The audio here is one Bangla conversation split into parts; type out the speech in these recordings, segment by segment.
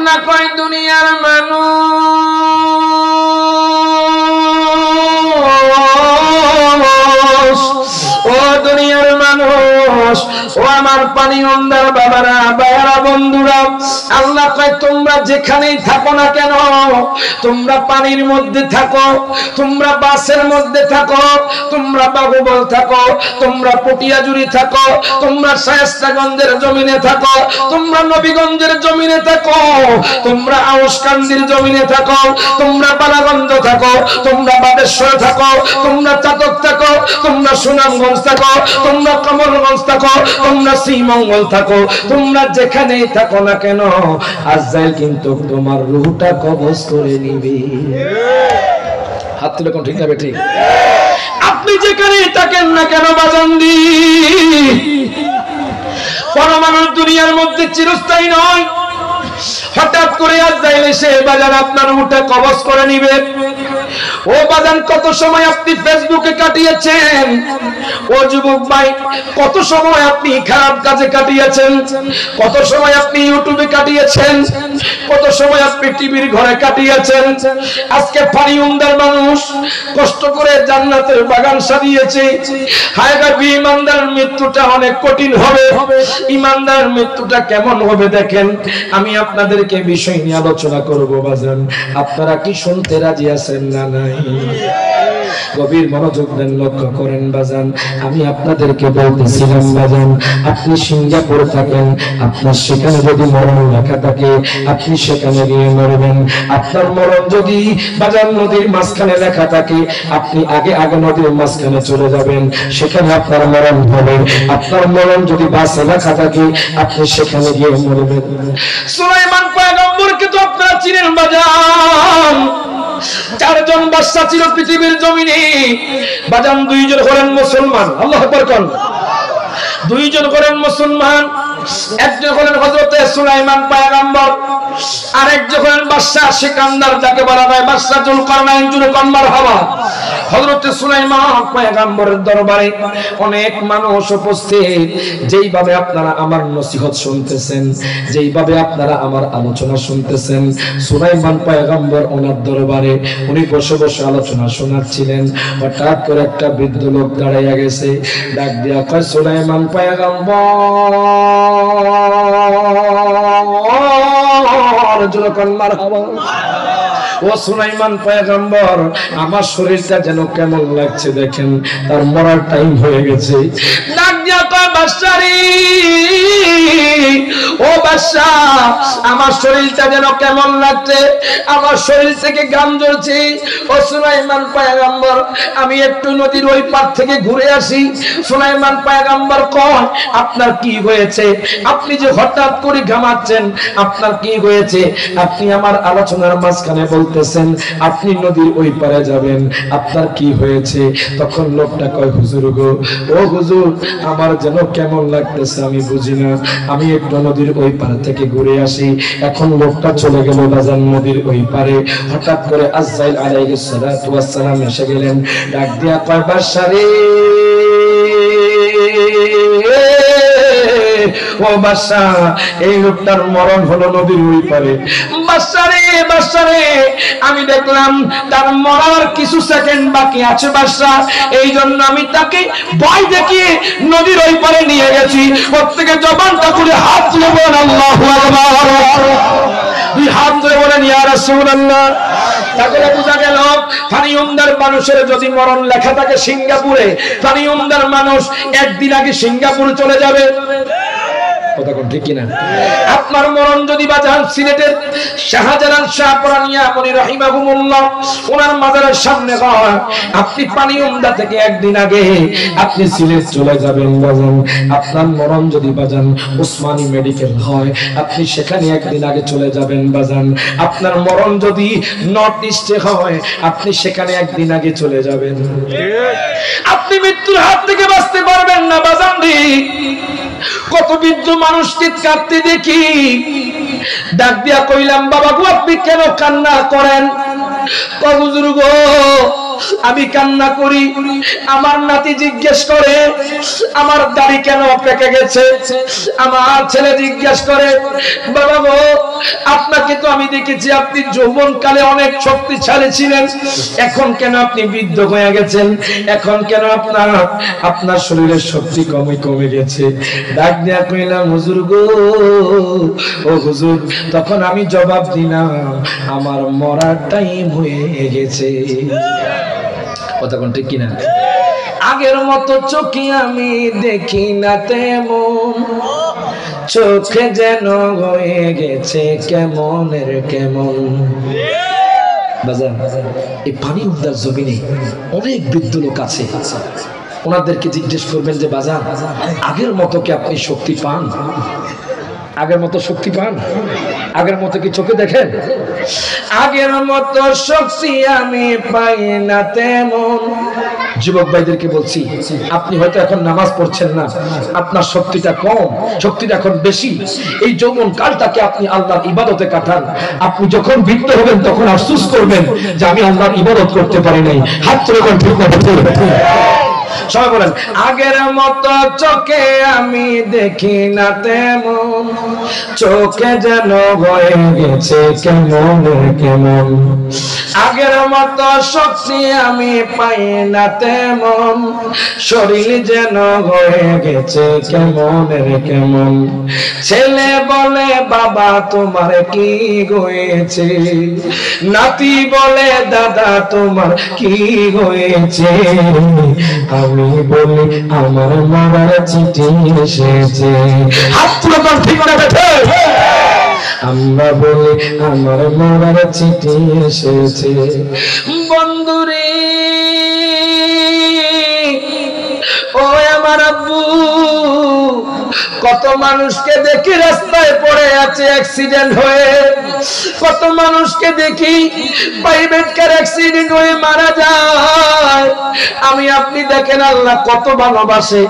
আল্লাহ কয় দুনিয়ার মানুষ, ও দুনিয়ার মানুষ, ও আমার পানি অন্ধার বাবারা, ভাইয়ারা, বন্ধুরা, আল্লাহ কয় তোমরা যেখানেই থাকো না কেন, তোমরা পানির মধ্যে থাকো, তোমরা বাসের মধ্যে থাকো, তোমরা বাহুবল থাকো, তোমরা পটিয়াজুরি থাকো, তোমরা শায়েস্তাগঞ্জের জমিনে থাকো, তোমরা নবীগঞ্জের জমিনে থাকো, তোমরা আউশকান্দির জমিনে থাকো, তোমরা বালাগঞ্জ থাকো, তোমরা বাদেশ্বর থাকো, তোমরা চাতক থাকো, তোমরা সুনামগঞ্জ থাকো, তোমরা কমলগঞ্জ থাকো, তোমরা শ্রীমঙ্গল থাকো, তোমরা যেখানেই থাকো না কেন, আজরাইল কিন্তু তোমার রূহটা কবজ করে নিবে। হাত তুলে কোন ঠিক যাবে? ঠিক। আপনি যেখানেই থাকেন না কেন বাজানদি, পরমাণু দুনিয়ার মধ্যে চিরস্থায়ী নয়। হঠাৎ করে আজরাইল এসে বাজান আপনার রূহটা কবজ করে নিবে। ও বাজান, কত সময় আপনি ফেসবুকে কাটিয়েছেন, ও যুবক ভাই কত সময় আপনি খারাপ কাজে কাটিয়েছেন, কত সময় আপনি ইউটিউবে কাটিয়েছেন, কত সময় আপনি টিভির ঘরে কাটিয়েছেন। আজকে পানি উন্দার মানুষ কষ্ট করে জান্নাতের বাগান সাজিয়েছে। হায় গো, ইমানদারের মৃত্যুটা অনেক কঠিন হবে। ইমানদারের মৃত্যুটা কেমন হবে দেখেন, আমি আপনাদেরকে বিষয় নিয়ে আলোচনা করব বাজান। আপনারা কি শুনতে রাজি আছেন না নাই? গভীর মনোযোগ দেন, লক্ষ্য করেন বাজান। আমি আপনাদেরকে বলতেছিলাম বাজান, আপনি সিঙ্গাপুরে থাকেন, আপনার সেখানে যদি মরণ লেখা থাকে আপনি সেখানে গিয়ে মরবেন। আপনার মরণ যদি বাজান নদীর মাঝখানে লেখা থাকে আপনি আগে আগে নদীর মাঝখানে চলে যাবেন, সেখানে আপনার মরণ হবে। আপনার মরণ যদি বাসে লেখা থাকে আপনি সেখানে গিয়ে মরবেন। সুলাইমান পয়গম্বরকে তো আপনারা চিনেন বাজান। চারজন বাদশা ছিল পৃথিবীর জমিনে বাজান। দুইজন হলেন মুসলমান, আল্লাহু আকবার কোন। দুইজন হলেন মুসলমান, একজন হলেন হযরত সুলাইমান পয়গম্বর, আরেকজন হলেন বাদশা সিকান্দার, যাকে বলা হয় বাদশা যুলকারনাইন। জুরে কোন মারহাবা। হযরত সুলাইমান পয়গম্বরের দরবারে অনেক মানুষ উপস্থিত। যেইভাবে আপনারা আমার নসিহত শুনতেছেন, যেইভাবে আপনারা আমার আলোচনা শুনতেছেন, সুলাইমান পয়গম্বর ওনার দরবারে উনি বসে বসে আলোচনা শোনাচ্ছিলেন। হঠাৎ করে একটা বৃদ্ধ লোক দাঁড়াইয়া গেছে, ডাক দিয়া কয়, সুলাইমান পয়গম্বর, যখন মারহাবা। ও সুলাইমান পয়গম্বর, আমার শরীরটা যেন কেমন লাগছে দেখেন, তার মরার টাইম হয়ে গেছে। ডাক দিয়া কয়, বাদশারে, ও বাদশা, আমার শরীরটা যেন কেমন লাগছে, আমার শরীর থেকে গাম জ্বলছে। ও সুলাইমান পয়গম্বর, আমি একটু নদীর ওই পার থেকে ঘুরে আসি। সুলাইমান পয়গম্বর কয়, আপনার কি হয়েছে? আপনি যে হঠাৎ করে ঘামাচ্ছেন, আপনার কি হয়েছে? আপনি আমার আলোচনার মাঝখানে বলতেছেন আপনি নদীর ওই পারে যাবেন, আপনার কি হয়েছে? তখন লোকটা কয়, হুজুর গো, ও হুজুর, আমার যেন কেমন লাগতেছে আমি বুঝি না, আমি একটু নদীর ওই পারে থেকে ঘুরে আসি। এখন লোকটা চলে গেল বাজান নদীর ওই পারে। হঠাৎ করে আজরাইল আলাইহিস সালাতু ওয়াস সালাম এসে গেলেন। ডাক দিয়া কয়, বাদশারে, ও বাদশা, এই লোকটার মরণ হলো নদীর ওই পারে। বাদশারে, বাদশারে, আমি দেখলাম তার মরার কিছু সেকেন্ড বাকি আছে বাদশা, এই জন্য আমি তাকে ভয় দেখিয়ে নদীর ওই পারে নিয়ে গেছি। প্রত্যেকে জবানটা খুলে হাত তুলে বলেন আল্লাহু আকবার। দুই হাত তুলে বলেন ইয়া রাসূলুল্লাহ। তাহলে বোঝা গেল, পানি উন্দার মানুষের যদি মরণ লেখা থাকে সিঙ্গাপুরে, পানি উন্দার মানুষ একদিন আগে সিঙ্গাপুরে চলে যাবে। কথা কোন ঠিক কিনা? আপনার মরণ যদি বাজান সিলেটের শাহজালাল শাহ পরানিয়া মনি রাহিমাহুমুল্লাহ ওনার মাজারের সামনে হয়, আপনি পানি উমদা থেকে একদিন আগে আপনি সিলেট চলে যাবেন বাজান। আপনার মরণ যদি বাজান ওসমানী মেডিকেল হয়, আপনি সেখানে একদিন আগে চলে যাবেন বাজান। আপনার মরণ যদি নর্থ ইস্টে হয়, আপনি সেখানে একদিন আগে চলে যাবেন। আপনি মৃত্যুর হাত থেকে বাঁচতে পারবেন না বাজান রে। কত বৃদ্ধ মানুষ কাঁদতে দেখি। ডাক দিয়া কইলাম, বাবা গো, আপনি কেন কান্না করেন? হুজুর গো, আমি কান্না করি, আমার নাতি জিজ্ঞেস করে আমার দাড়ি কেন পেকে গেছে। আমার ছেলে জিজ্ঞেস করে, বাবা গো, আপনাকে আপনাকে তো আমি দেখেছি আপনি যৌবনকালে অনেক শক্তিশালী ছিলেন, এখন কেন আপনি বৃদ্ধ হয়ে গেছেন? এখন কেন আপনার শরীরের শক্তি কমে গেছে? ডাক দিয়া কইলাম, হুজুর গো, ও হুজুর, তখন আমি জবাব দিলাম, আমার মরার টাইম হয়ে গেছে। কতক্ষণ ঠিক কিনা? আগের মতো চোখে আমি দেখি না তেমন, চোখে যেন হয়ে গেছে কেমনের কেমন। বাজার এই পানি উদ্ধার জমিনে অনেক বৃদ্ধ লোক আছে, ওনাদেরকে জিজ্ঞেস করবেন যে বাজার আগের মতো কি আপনি শক্তি পান? আগের মতো শক্তি পান? আগের মতো কি চোখে দেখেন? আগের মতো শক্তি আমি পাই না তেমন। যুবক ভাইদেরকে বলছি, আপনি হয়তো এখন নামাজ পড়ছেন না, আপনার শক্তিটা কম, শক্তিটা এখন বেশি। এই যৌবন কালটাকে আপনি আল্লাহর ইবাদতে কাটান। আপনি যখন বৃদ্ধ হবেন তখন আফসোস করবেন যে আমি আল্লাহর ইবাদত করতে পারি নাই। হাত তুলে কোন ঠিক না? সবাই বলেন, আগের মতো চোখে আমি দেখি না তেমন, চোখে যেন হয়ে গেছে কেমন কেমন। আগের মতো শক্তি আমি পাই না তেমন, শরীর যেন হয়ে গেছে কেমনের কেমন। ছেলে বলে বাবা তোমার কি হয়েছে, নাতি বলে দাদা তোমার কি হয়েছে, আমি বলি আমার মরার চিঠি এসেছে। হাত তুলে কোন ঠিক না? আমরা বলি আমার মরার চিঠি এসেছে। বন্ধুরে ও আমার আব্বু, কত মানুষকে দেখি রাস্তায় পড়ে আছে অ্যাক্সিডেন্ট হয়ে, কত মানুষকে দেখি প্রাইভেট কার অ্যাক্সিডেন্ট হয়ে মারা যায়। আমি আপনি দেখেন আল্লাহ কত ভালোবাসে।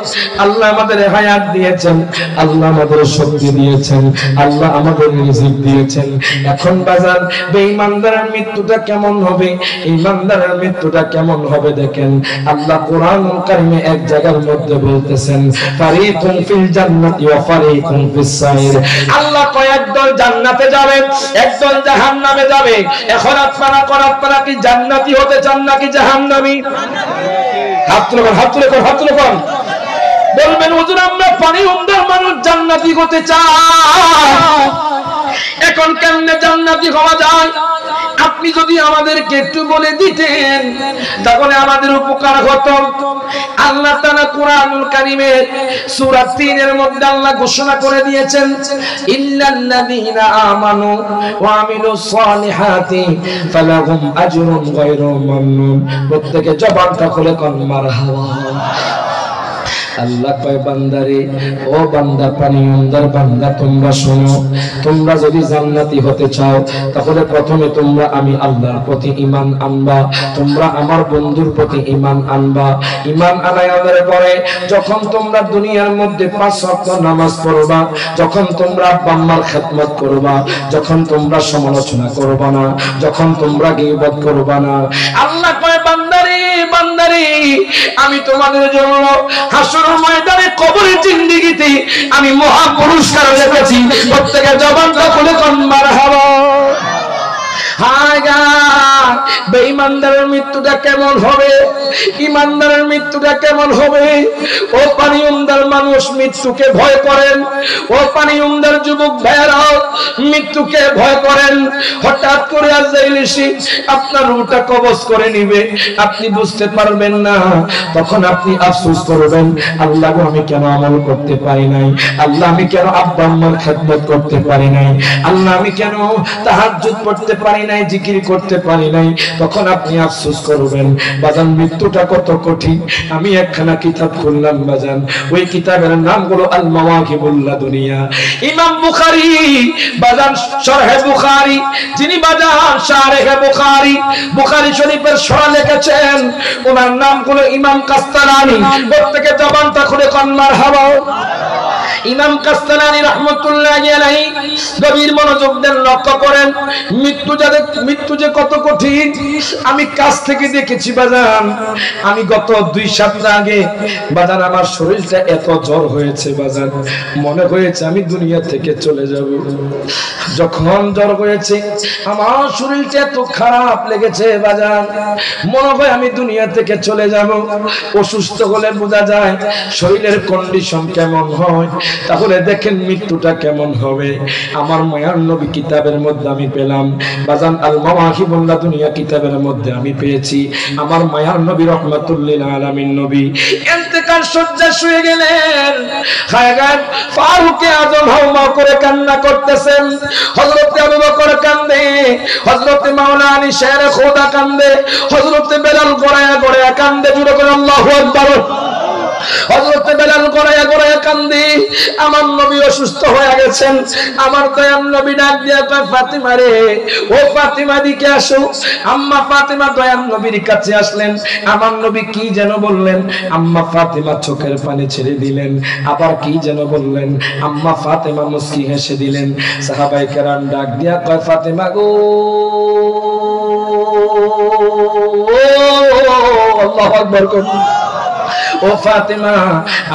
আল্লাহ আমাদের হায়াত দিয়েছেন, আল্লাহ আমাদের শক্তি দিয়েছেন, আল্লাহ আমাদের রিজিক দিয়েছেন। এখন বাজার বেঈমানদারের মৃত্যুটা কেমন হবে, ঈমানদারের মৃত্যুটা কেমন হবে দেখেন। আল্লাহ কোরআনুল কারীমে এক জায়গার মধ্যে বলতেছেন, ফারিকুন ফিল জান্নাতি ওয়া ফারিকুন ফিস সাইর। আল্লাহ কয় একদল জান্নাতে যাবে, একদল জাহান্নামে যাবে। এখন আপনারা কি জান্নাতি হতে চান নাকি জাহান্নামী? হাত তুলে কোন বলবেন, হুজুর আমরা পানি উন্দার মানুষ জান্নাতি হতে চাই। এখন কেমনে জান্নাতি হওয়া যায়? আপনি যদি আমাদেরকে একটু বলে দিতেন তাহলে আমাদের উপকার হতো। আল্লাহ তাআলা কোরআনুল কারীমের সূরা 3 এর মধ্যে আল্লাহ ঘোষণা করে দিয়েছেন, ইল্লাল্লাযীনা আমানু ওয়া আমিলুস সালিহাতি ফালাহুম আজরুন গায়রু মামনুন। প্রত্যেকে জবানটা খুলে কোন মারহাবা। আল্লাহ কয় বান্দারে, ও বান্দা, পানি উন্দার বান্দা, তোমরা শোনো, তোমরা যদি জান্নাতি হতে চাও তাহলে প্রথমে তোমরা আমি আল্লাহর প্রতি ঈমান আনবা, তোমরা আমার বন্ধুর প্রতি ঈমান আনবা। ঈমান আনায়ার পরে যখন তোমরা দুনিয়ার মধ্যে 5 ওয়াক্ত নামাজ পড়বা, যখন তোমরা আম্মার খেদমত করবা, যখন তোমরা সমালোচনা করবা না, যখন তোমরা গীবত করবা না, আল্লাহ কয় বান্দারে আমি তোমাদের জন্য হাসরের ময়দানে কবরের জিন্দেগিতে আমি মহা পুরস্কার রেখেছি। প্রত্যেকে জবানটা খুলে কোন মারহাবা। বেঈমানদারের মৃত্যুটা কেমন হবে, ঈমানদারের মৃত্যুটা কেমন হবে? ও পানি উন্দার মানুষ মৃত্যুকে ভয় করেন, ও পানি উন্দার যুবক ভাইরাও মৃত্যুকে ভয় করেন। হঠাৎ করে আজরাইল এসে আপনার রূহটা কবজ করে নিবে, আপনি বুঝতে পারবেন না। তখন আপনি আফসোস করবেন, আল্লাহ গো আমি কেন আমল করতে পারি নাই, আল্লাহ আমি কেন আব্বা আম্মার খেদমত করতে পারি নাই, আল্লাহ আমি কেন তাহাজ্জুদ পড়তে পারি নাই, জিকির করতে পারি নাই। তখন আপনি আফসোস করবেন। বাজান মৃত্যুটা কত কঠিন। আমি একখানা কিতাব খুললাম বাজান, ওই কিতাবের নাম হলো আল মাওয়াকিবুল লাদুনিয়া। ইমাম বুখারী বাজান শরহে বুখারী, যিনি বাজান শারহে বুখারী, বুখারী শরীফের শরহ লিখেছেন, ওনার নাম হলো ইমাম কাস্তালানী। প্রত্যেকে জবানটা খুলে কোন মারহাবা। ইমাম কাস্তালানী রাহমাতুল্লাহি আলাইহি গভীর মনোযোগ দেন, লক্ষ্য করেন। করেন মৃত্যু যে কত কঠিন আমি কাছ থেকে দেখেছি বাজান। আমি গত 2 সপ্তাহ আগে বাজান আমার শরীরটা এত জ্বর হয়েছে বাজান, মনে হয়েছে আমি দুনিয়া থেকে চলে যাব। যখন জ্বর হয়েছে আমার শরীরটা এত খারাপ লেগেছে বাজান, মনে হয় আমি দুনিয়া থেকে চলে যাব। অসুস্থ হলে বোঝা যায় শরীরের কন্ডিশন কেমন হয়, তাহলে দেখেন মৃত্যুটা কেমন হবে। আমার মায়ার নবী কিতাবের মধ্যে আমি পেলাম বাজান, আল মাওয়াহিবুল্লাহ দুনিয়া কিতাবের মধ্যে আমি পেয়েছি আমার মায়ার নবী রাহমাতুল লিল আলামিন নবী ইন্তেকাল শয্যা শুয়ে গেলেন। খায়গার ফারুকে আজম হাওমা করে কান্না করতেছেন, হযরত আবু বকর কান্দে, হযরত মাওলানা আলী শেরে খোদা কান্দে, হযরত বেলাল গড়ায়া গড়ায়া কান্দে। জুড়ে করে আল্লাহু আকবার। হযরত বেলাল গড়ায়া গড়ায়া কান্দে। আমার নবী অসুস্থ হয়ে গেছেন। আমার দয়াল নবী ডাক দিয়া কয় ফাতিমা রে, ও ফাতিমা দিকে আসো। আম্মা ফাতিমা দয়াল নবীর কাছে আসলেন। আমার নবী কি যেন বললেন, আম্মা ফাতিমা চোখের পানি ছেড়ে দিলেন। আবার কি যেন বললেন, আম্মা ফাতিমা মুস্কি হেসে দিলেন। সাহাবায়ে কেরাম ডাক দিয়া কয় ফাতিমা গো, আল্লাহু আকবার কর। ও ফাতেমা,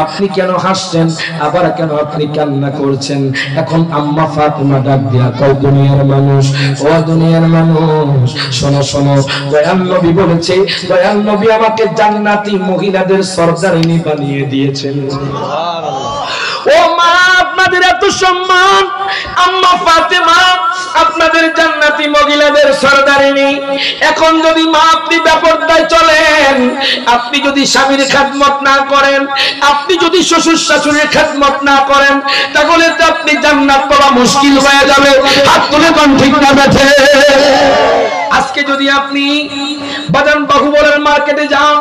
আপনি কেন হাসছেন, আবার কেন আপনি কান্না করছেন? এখন আম্মা ফাতেমা ডাক দিয়া কয় দুনিয়ার মানুষ, ও দুনিয়ার মানুষ শোনো শোনো, দয়াল নবী বলেছে, দয়াল নবী আমাকে জান্নাতি মহিলাদের সরদারিনী বানিয়ে দিয়েছেন। ও মা, আপনাদের এত সম্মান, আম্মা ফাতেমা আপনাদের জান্নাতি মহিলাদের সরদারিনী। এখন যদি মা আপনি বেপরদায় চলেন, আপনি যদি স্বামীর খেদমত না করেন, আপনি যদি শ্বশুর শাশুড়ির খেদমত না করেন, তাহলে তো আপনি জান্নাত পাওয়া মুশকিল হয়ে যাবে। হাত তুলে কোন ঠিক না বেঠে। আজকে যদি আপনি বাজান বাহুবলের মার্কেটে যান,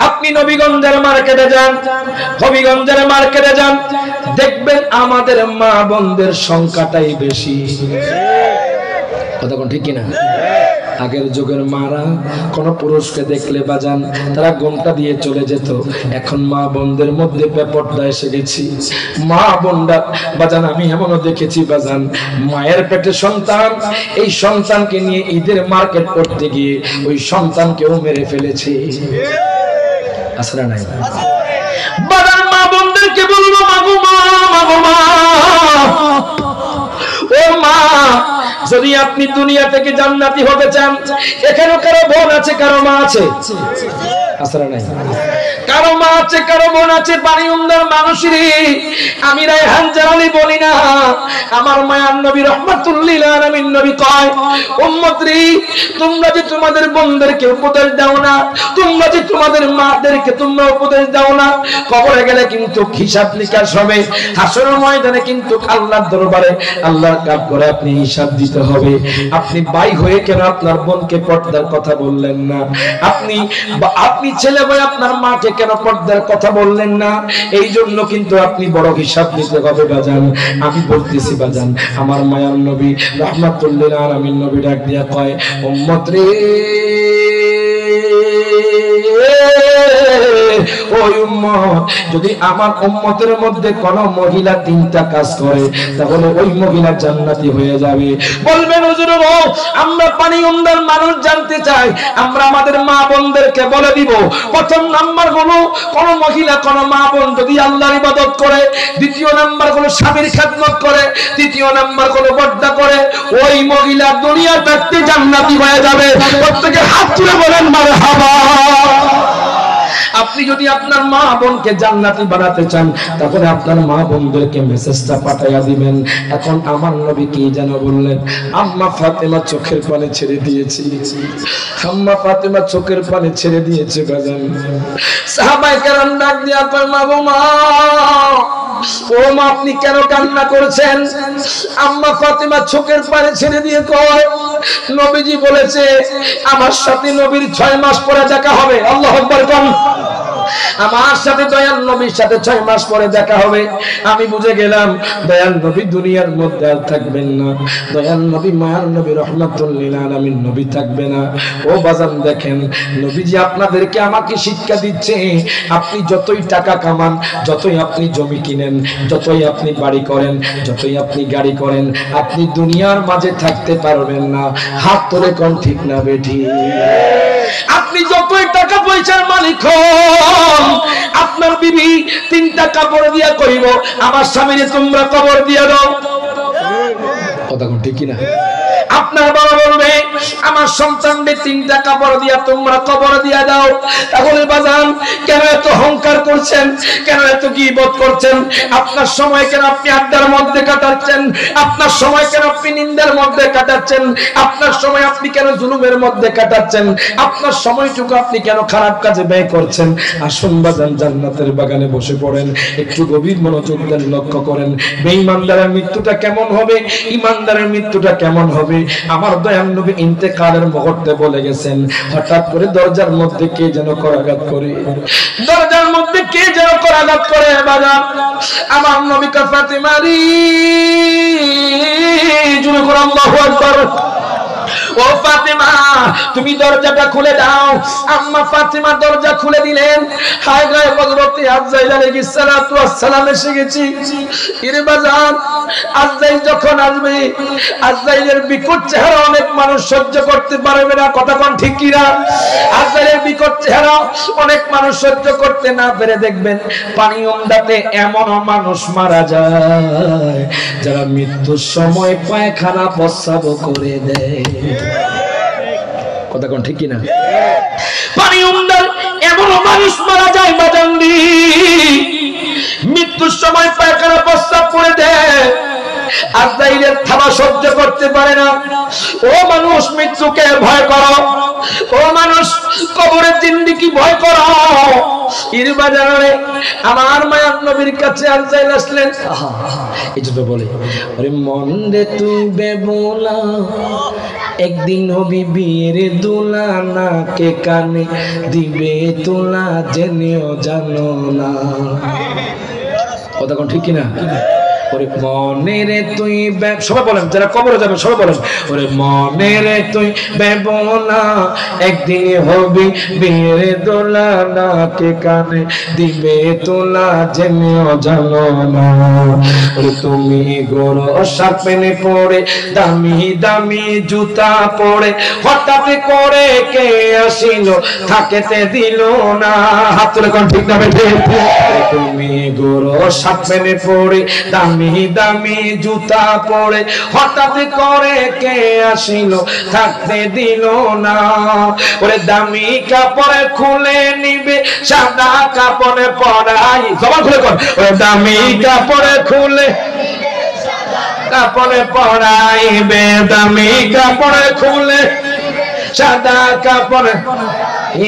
আপনি নবীগঞ্জের মার্কেটে যান, হবিগঞ্জের মার্কেটে যান, দেখবেন আমাদের মা বোনদের সংখ্যাটাই বেশি। কথা কোন ঠিক কিনা? আগের যুগের মারা কোন পুরুষকে দেখলে বাজান তারা ঘোমটা দিয়ে চলে যেত। এখন মা বোনদের মধ্যে বেপরদা এসে গেছি। মা বোনরা বাজান আমি এমনও দেখেছি বাজান, মায়ের পেটে সন্তান, এই সন্তানকে নিয়ে ঈদের মার্কেট করতে গিয়ে ওই সন্তানকেও মেরে ফেলেছে। আসলে নাই বাজান, মা বোনদেরকে বলবো মাগো মা, মাগো মা, ও মা, যদি আপনি দুনিয়া থেকে জান্নাতি হতে চান, এখানে কারো বোন আছে, কারো মা আছে? আসলে নাই কারো মা আছে, কারো বোন আছে। পানি উন্দার মানুষেরই আমি রায়হান জালালি বলি না, আমার মায়ার নবী রাহমাতুল লিল আলামিন নবী কয়, উম্মত রে, তোমরা যে তোমাদের বোনদেরকে উপদেশ দাও না, তোমরা যে তোমাদের মাদেরকে তোমরা উপদেশ দাও না, কবরে গেলে কিন্তু হিসাব নিকাশ হবে। হাসরের ময়দানে কিন্তু আল্লাহর দরবারে আল্লাহর কাঠগড়ায় আপনি হিসাব দিতে হবে। আপনি ভাই হয়ে কেন আপনার বোনকে পর্দার কথা বললেন না? আপনি ছেলে হয়ে আপনার মাকে কেন পর্দার কথা বললেন না? এই জন্য কিন্তু আপনি বড় হিসাব দিতে হবে বাজান। আমি বলতেছি বাজান, আমার মায়ার নবী রাহমাতুল লিল আলামিন নবী ডাক দিয়া কয়, উম্মত রে, ওই উম্মত, যদি আমার উম্মতের মধ্যে কোন মহিলা 3টা কাজ করে, তাহলে ওই মহিলা জান্নাতি হয়ে যাবে। বলবেন হুজুর, আমরা পানি উন্দার মানুষ জানতে চাই, আমরা আমাদের মা বোনদেরকে বলে দিব। প্রথম নাম্বার হলো, কোন মহিলা কোন মা বোন যদি আল্লাহর ইবাদত করে, দ্বিতীয় নাম্বার হলো স্বামীর খেদমত করে, তৃতীয় নাম্বার হলো পর্দা করে, ওই মহিলা দুনিয়া থাকতে জান্নাতি হয়ে যাবে। প্রত্যেকে হাত তুলে বলেন মারহাবা। আপনি যদি আপনার মা বোনকে জান্নাতি বানাতে চান, তাহলে আপনার মা বোনদেরকে মেসেজটা পাঠাইয়া দিবেন। এখন আমার নবী কি যেন বললেন, আম্মা ফাতেমা চোখের পানি ছেড়ে দিয়েছে, আম্মা ফাতেমা চোখের পানি ছেড়ে দিয়েছে বাজান। সাহাবায়ে কেরাম ডাক দিয়া কয়, মা গো মা, ও মা, আপনি কেন কান্না করছেন? আম্মা ফাতেমা চোখের পানি ছেড়ে দিয়ে কয়, নবীজি বলেছে আমার সাথে নবীর 6 মাস পরে দেখা হবে। আল্লাহু আকবার। আমার সাথে দয়াল নবীর সাথে 6 মাস পরে দেখা হবে। আমি বুঝে গেলাম দয়াল নবী দুনিয়ার মধ্যে আর থাকবেন না, দয়াল নবী মায়ার নবী রহমাতুল লিল আলামিন নবী থাকবে না। ও বাজান দেখেন নবীজি আপনাদেরকে আমাকে শিক্ষা দিচ্ছে, আপনি যতই টাকা কামান, যতই আপনি জমি কিনেন, যতই আপনি বাড়ি করেন, যতই আপনি গাড়ি করেন, আপনি দুনিয়ার মাঝে থাকতে পারবেন না। হাত তুলে কোন ঠিক না বেঠি? আপনি যতই টাকা পয়সার মালিক হন, আপনার বিবি 3টা কাপড় দিয়া কইব আমার স্বামীরে তোমরা কবর দিয়া দাও, কথা কোন ঠিক না? আপনার বাবা বলবে আমার সন্তানদের 3টা কাপড় দিয়া তোমরা কবর দিয়া দাও। তাহলে বাজান কেন এত অহংকার করছেন, কেন এত গীবত করছেন? আপনার সময় কেন আপনি আড্ডার মধ্যে কাটাচ্ছেন? আপনার সময় কেন আপনি নিন্দার মধ্যে কাটাচ্ছেন? আপনার সময় আপনি কেন জুলুমের মধ্যে কাটাচ্ছেন? আপনার সময়টুকু আপনি কেন খারাপ কাজে ব্যয় করছেন? আসুন বাজান জান্নাতের বাগানে বসে পড়েন, একটু গভীর মনোযোগ দেন, লক্ষ্য করেন বেঈমানদারের মৃত্যুটা কেমন হবে, ইমানদারের মৃত্যুটা কেমন হবে। আমার দয়াল নবী ইন্তেকালের মুহূর্তে বলে গেছেন, হঠাৎ করে দরজার মধ্যে কে যেন করাঘাত করে, দরজার মধ্যে কে যেন করাঘাত করে। বাজার আমার নবী কা ফাতিমা রে, জুরে করে আল্লাহু আকবার। ও ফাতিমা তুমি দরজাটা খুলে দাও। আম্মা ফাতিমা দরজা খুলে দিলেন। হায় গায়ে হযরত আজরাইল আলাইহিস সালাতু ওয়াস সালাম এসে গেছে। ইরে বাজান আজরাইল যখন আসবে, আজরাইলের বিকট চেহারা অনেক মানুষ সহ্য করতে পারবে না, কথা কোন ঠিক কি না? আজরাইলের বিকট চেহারা অনেক মানুষ সহ্য করতে না পেরে দেখবেন পানি উমদাতে এমন মানুষ মারা যায় যারা মৃত্যুর সময় পায়খানা প্রস্রাব করে দেয়, কথা কোন ঠিক কি না? পানি উমদার এমন মানুষ মারা যায় বাজান্দি মৃত্যুর সময় পায়খানা প্রস্রাব করে দেয়, আজরাইলের থাবা সহ্য করতে পারে না। ও মানুষ মৃত্যুকে ভয় করো, ও মানুষ কবরের জিন্দেগি ভয় করো। ইর বাজারে আমার মায়ার নবীর কাছে আজরাইল আসলেন। এই জন্য বলে ওরে মন রে তুই বেবোলা, একদিন হবি বিয়ের দোলা, না কে কানে দিবে তোলা জেনেও জানো না, কথা কোন ঠিক কিনা? ওরে মনে রে তুই সবাই বলেন, যারা কবরে যাবেন সবাই বলেন, ওরে মনে রে তুই বেবোলা, একদিন হবি বিয়ের দোলা, না কে কানে দিবে তোলা জেনেও জানো না। ওরে তুমি গোরো সাপেনে পড়ে দামি দামি জুতা পড়ে, হঠাৎ করে কে আসিল থাকেতে দিল না, হাত তুলে কোন ঠিক না বেঠে? তুমি গোরো সাপেনে পড়ে দামি দামি জুতা পরে, হঠাৎ করে কে আসিল থাকতে দিল না। ওরে দামি কাপড়ে খুলে নিবে সাদা কাপড়ে পরাই, সবার খুলে কর। ওরে দামি কাপড়ে খুলে কাপড়ে পরাইবে, দামি কাপড়ে খুলে সাদা কাপড়ে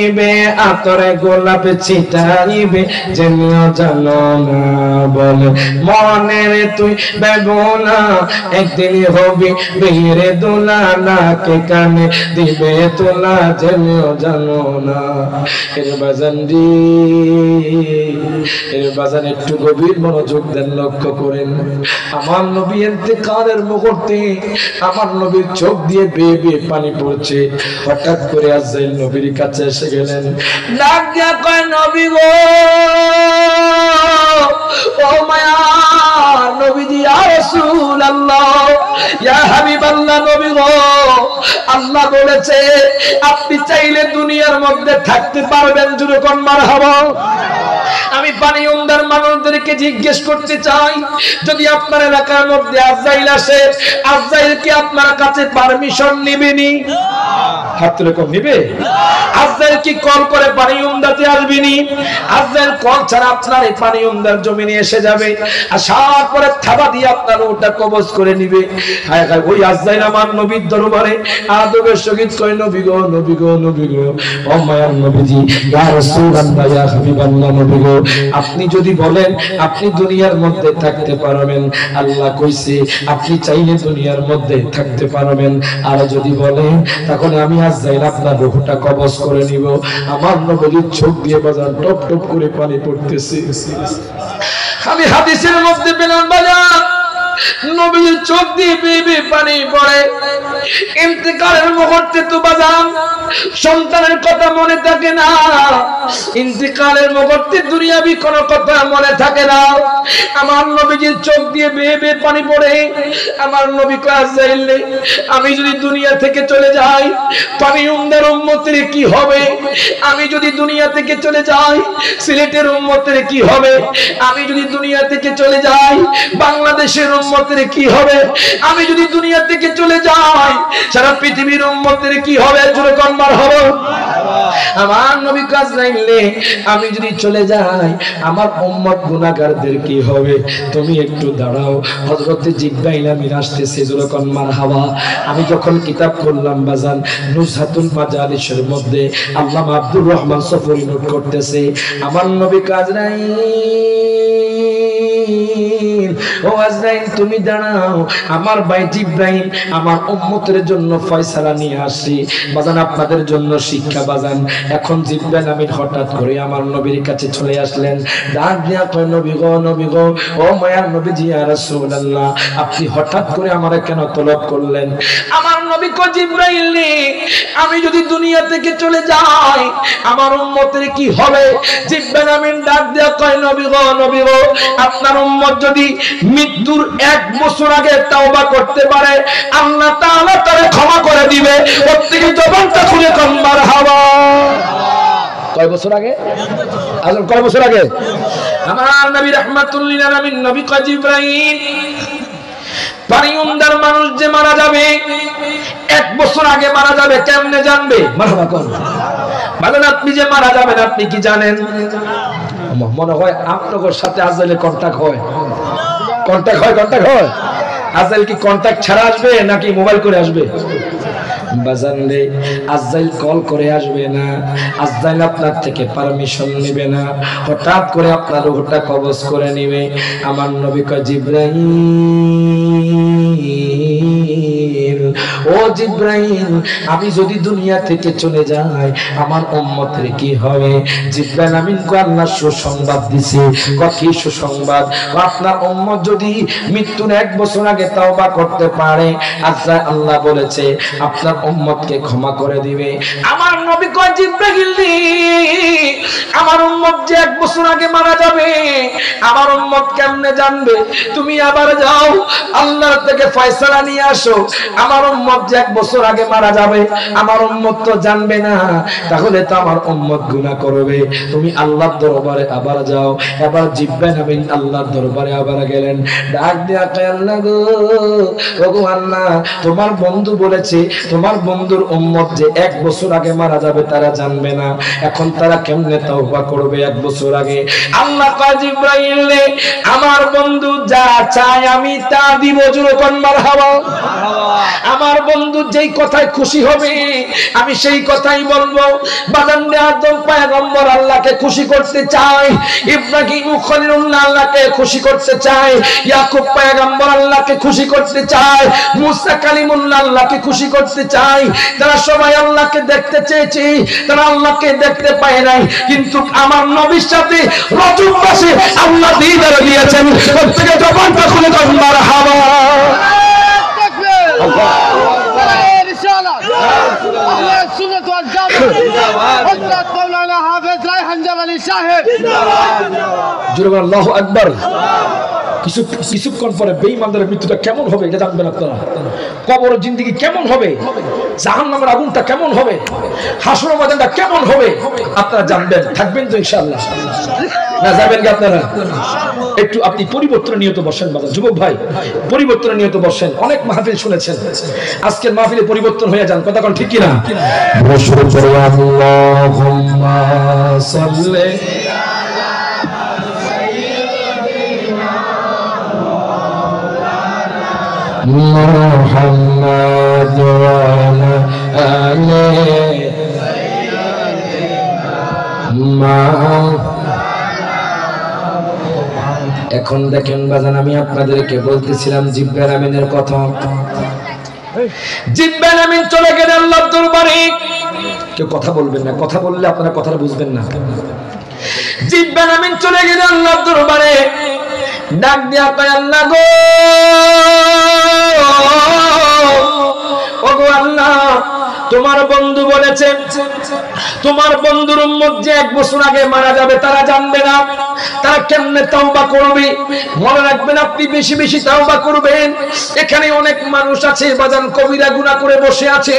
ইবে, আতরে গোলাপ ছিটাইবে জেনেও জানো না। বলে মনে রে তুই বেবোলা, একদিন হবি বিয়ের দোলা, না কে কানে দিবে তোলা জেনেও জানো না। এর বাজান রে, এর বাজান একটু গভীর মনোযোগ দেন, লক্ষ্য করেন আমার নবী ইন্তেকালের মুহূর্তে আমার নবীর চোখ দিয়ে বেয়ে বেয়ে পানি পড়ছে। হঠাৎ করে আজরাইল নবীর কাছে এসে গেলেন, ডাক দিয়া কয় নবী গো, ও মায়া নবীজি, ইয়া রাসূলুল্লাহ, ইয়া হাবিবাল্লাহ, নবী গো আল্লাহ বলেছে আপনি চাইলে দুনিয়ার মধ্যে থাকতে পারবেন, জোরে কোন মারহাবা। আমি পানি উমদার মানুষদেরকে জিজ্ঞেস করতে চাই, যদি আপনার এলাকার মধ্যে আজরাইল আসে, আজরাইল কি আপনার কাছে পারমিশন নিবেনি? হাত তুলে কম নিবে? আজরাইল কি কল করে পানি উমদাতে আসবেনি? আজরাইল কল ছাড়া আপনার এই পানি উমদার জমিনে এসে যাবে, আসার পরে থাবা দিয়ে আপনার ওটা কবজ করে নিবে। হায় হায়, ওই আজরাইল আমার নবীর দরবারে আদবের সহিত কয়, নবী গো, নবী গো, নবী গো, ও মায়ার নবীজি, ইয়া রাসূলুল্লাহ, ইয়া হাবিবাল্লাহ, নবী গো আপনি যদি বলেন আপনি দুনিয়ার মধ্যে থাকতে পারবেন, আল্লাহ কইছে আপনি চাইলে দুনিয়ার মধ্যে থাকতে পারবেন। আর যদি বলেন তাহলে আমি আজরাইল আপনার রূহটা কবজ করে নিব। আমার নবীর চোখ দিয়ে বাজার টপ টপ করে পানি পড়তেছে। আমি হাদিসের মধ্যে পেলাম বাজার নবীর চোখ দিয়ে বেয়ে পানি পড়ে। ইন্তেকালের মুহূর্তে তো বাজান সন্তানের কথা মনে থাকে না, ইন্তেকালের মুহূর্তে দুনিয়াবি কোনো কথা মনে থাকে না। আমার নবীর চোখ দিয়ে বেয়ে পানি পড়ে। আমার নবী কয় যাইলে আমি যদি দুনিয়া থেকে চলে যাই পানি উম্মার উম্মতের কি হবে? আমি যদি দুনিয়া থেকে চলে যাই সিলেটের উম্মতের কি হবে? আমি যদি দুনিয়া থেকে চলে যাই বাংলাদেশের উম্মতের কি হবে? আমি যদি দুনিয়া থেকে চলে যাই সারা পৃথিবীর উম্মতের কি হবে? জোরে কনবার হবে। আমার নবী কাজ নাইলে আমি যদি চলে যাই আমার উম্মত গুনাহগারদের কি হবে? তুমি একটু দাঁড়াও, হযরত জিবরাইল আমিন আসতেছে। জোরে কন মারহাবা। আমি যখন কিতাব পড়লাম বাজান নুজহাতুল মাজালিসের মধ্যে আল্লামা আব্দুর রহমান সফরি নোট করতেছে আমার নবী কাজ নাই ও আজরাইল তুমি দাঁড়াও, আমার ভাই জিবরাইল আমার উম্মতের জন্য ফয়সালা নিয়ে আসি। বাজান আপনাদের জন্য শিক্ষা বাজান। এখন জিবরাইল আমিন হঠাৎ করে আমার নবীর কাছে চলে আসলেন, ডাক দিয়া কয় নবী গো ও মায়ার নবীজি ইয়া রাসূলুল্লাহ আপনি হঠাৎ করে আমারে কেন তলব করলেন? আমার নবী কয় জিবরাইল আমি যদি দুনিয়া থেকে চলে যাই আমার উম্মতের কি হবে? জিবরাইল আমিন ডাক দিয়া কয় নবী গো আপনার উম্মত যদি মৃত্যুর 1 বছর আগে তাওবা করতে পারে আল্লাহ তাআলা তারে ক্ষমা করে দিবে। প্রত্যেকে জবানটা খুলে কোন মারহাবা। কয় বছর আগে? আজল কয় বছর আগে? আমার নবী রাহমাতুল লিল আলামিন নবী কয় জিবরাইল পানি উমদার মানুষ যে মারা যাবে 1 বছর আগে মারা যাবে কেমনে জানবে? মারহাবা কোন বলেন আপনি যে মারা যাবেন আপনি কি জানেন? মনে হয় আপনার সাথে আজরাইলের কন্টাক্ট হয়। আজরাইল কি কন্টাক্ট ছাড়া আসবে নাকি মোবাইল করে আসবে? বাজান রে আজরাইল কল করে আসবে না, আজরাইল আপনার থেকে পারমিশন নেবে না, হঠাৎ করে আপনার রূহটা কবজ করে নেবে। আমার নবী কয় জিবরাইল ও জিবরাইল আমি যদি দুনিয়া থেকে চলে যাই আমার উম্মতের কি হবে? জিবরাইল আমিন কো আল্লাহ সুসংবাদ দিছে। কি সুসংবাদ? আপনার উম্মত যদি মৃত্যুর 1 বছর আগে তাওবা করতে পারে আল্লাহ বলেছে আপনার উম্মতকে ক্ষমা করে দিবে। আমার নবী কয় জিবরাইল আমার উম্মত যে 1 বছর আগে মারা যাবে আমার উম্মত কেমনে জানবে? তুমি আবার যাও আল্লাহর থেকে ফয়সালা নিয়ে আসো। আমার উম্মত যে 1 বছর আগে মারা যাবে আমার উম্মত তো জানবে না, তাহলে তো আমার উম্মত গুনাহ করবে। তুমি আল্লাহর দরবারে আবার যাও। এবার জিবরাইল আমিন আল্লাহর দরবারে আবার গেলেন, ডাক দিয়া কয় আল্লাহ গো ওগো আল্লাহ তোমার বন্ধু বলেছে তোমার বন্ধুর উম্মত যে 1 বছর আগে মারা যাবে তারা জানবে না, এখন তারা কেমনে তাওবা করবে 1 বছর আগে? আল্লাহ কয় জিবরাইল আমার বন্ধু যা চায় আমি তা দিব। জোরে কোন মারহাবা। আমার বন্ধু যেই কথায় খুশি হবে আমি সেই কথাই বলবো। বাজানে আদম পয়গম্বর আল্লাহকে খুশি করতে চায়, ইব্রাহিম খলিলুল্লাহ আল্লাহকে খুশি করতে চায়, ইয়াকুব পয়গম্বর আল্লাহকে খুশি করতে চায়, মুসা কালিমুল্লাহ আল্লাহকে খুশি করতে চায়। তারা সবাই আল্লাহকে দেখতে চেয়েছে, তারা আল্লাহকে দেখতে পায় নাই, কিন্তু আমার নবীর সাথে রজব মাসে আল্লাহ দিদার দিয়েছেন। প্রত্যেকে জবানটা খুলে কোন মারহাবা। আল্লাহু আকবার। কিছুক্ষণ পরে বেঈমানদের মৃত্যুটা কেমন হবে এটা জানবেন আপনারা। কবর জিন্দেগি কেমন হবে, জাহান্নামের আগুনটা কেমন হবে, হাসরের ময়দানটা কেমন হবে আপনারা জানবেন। থাকবেন তো ইনশাআল্লাহ? না যাবেন কি আপনারা? একটু আপনি পরিবর্তন নিয়ত বসেন বাবা, যুবক ভাই পরিবর্তন নিয়ত বসেন। অনেক মাহফিল শুনেছেন, আজকের মাহফিলে পরিবর্তন হয়ে যান। কথা কোন ঠিক কিনা? আল্লাহুম্মা সাল্লি মুহাম্মাদ ওয়া আলা আলিহি এখন দেখেন বাজান, আমি আপনাদেরকে বলতেছিলাম জিব্রাইল আমিনের কথা। জিব্রাইল আমিন চলে গেলেন আল্লাহর দরবারে। কেউ কথা বলবেন না, কথা বললে আপনারা কথাটা বুঝবেন না। জিব্রাইল আমিন চলে গেলেন আল্লাহর দরবারে, ডাক দিয়া কয় আল্লাহ গো, ওগো আল্লাহ, তোমার বন্ধু বলেছে তোমার বন্ধুর উম্মত যে 1 বছর আগে মারা যাবে তারা জানবে না, তারা কেমনে তাওবা করবে। মনে রাখবেন, আপনি বেশি বেশি তাওবা করবেন। এখানে অনেক মানুষ আছে বাজান কবিরা গুনাহ করে বসে আছে,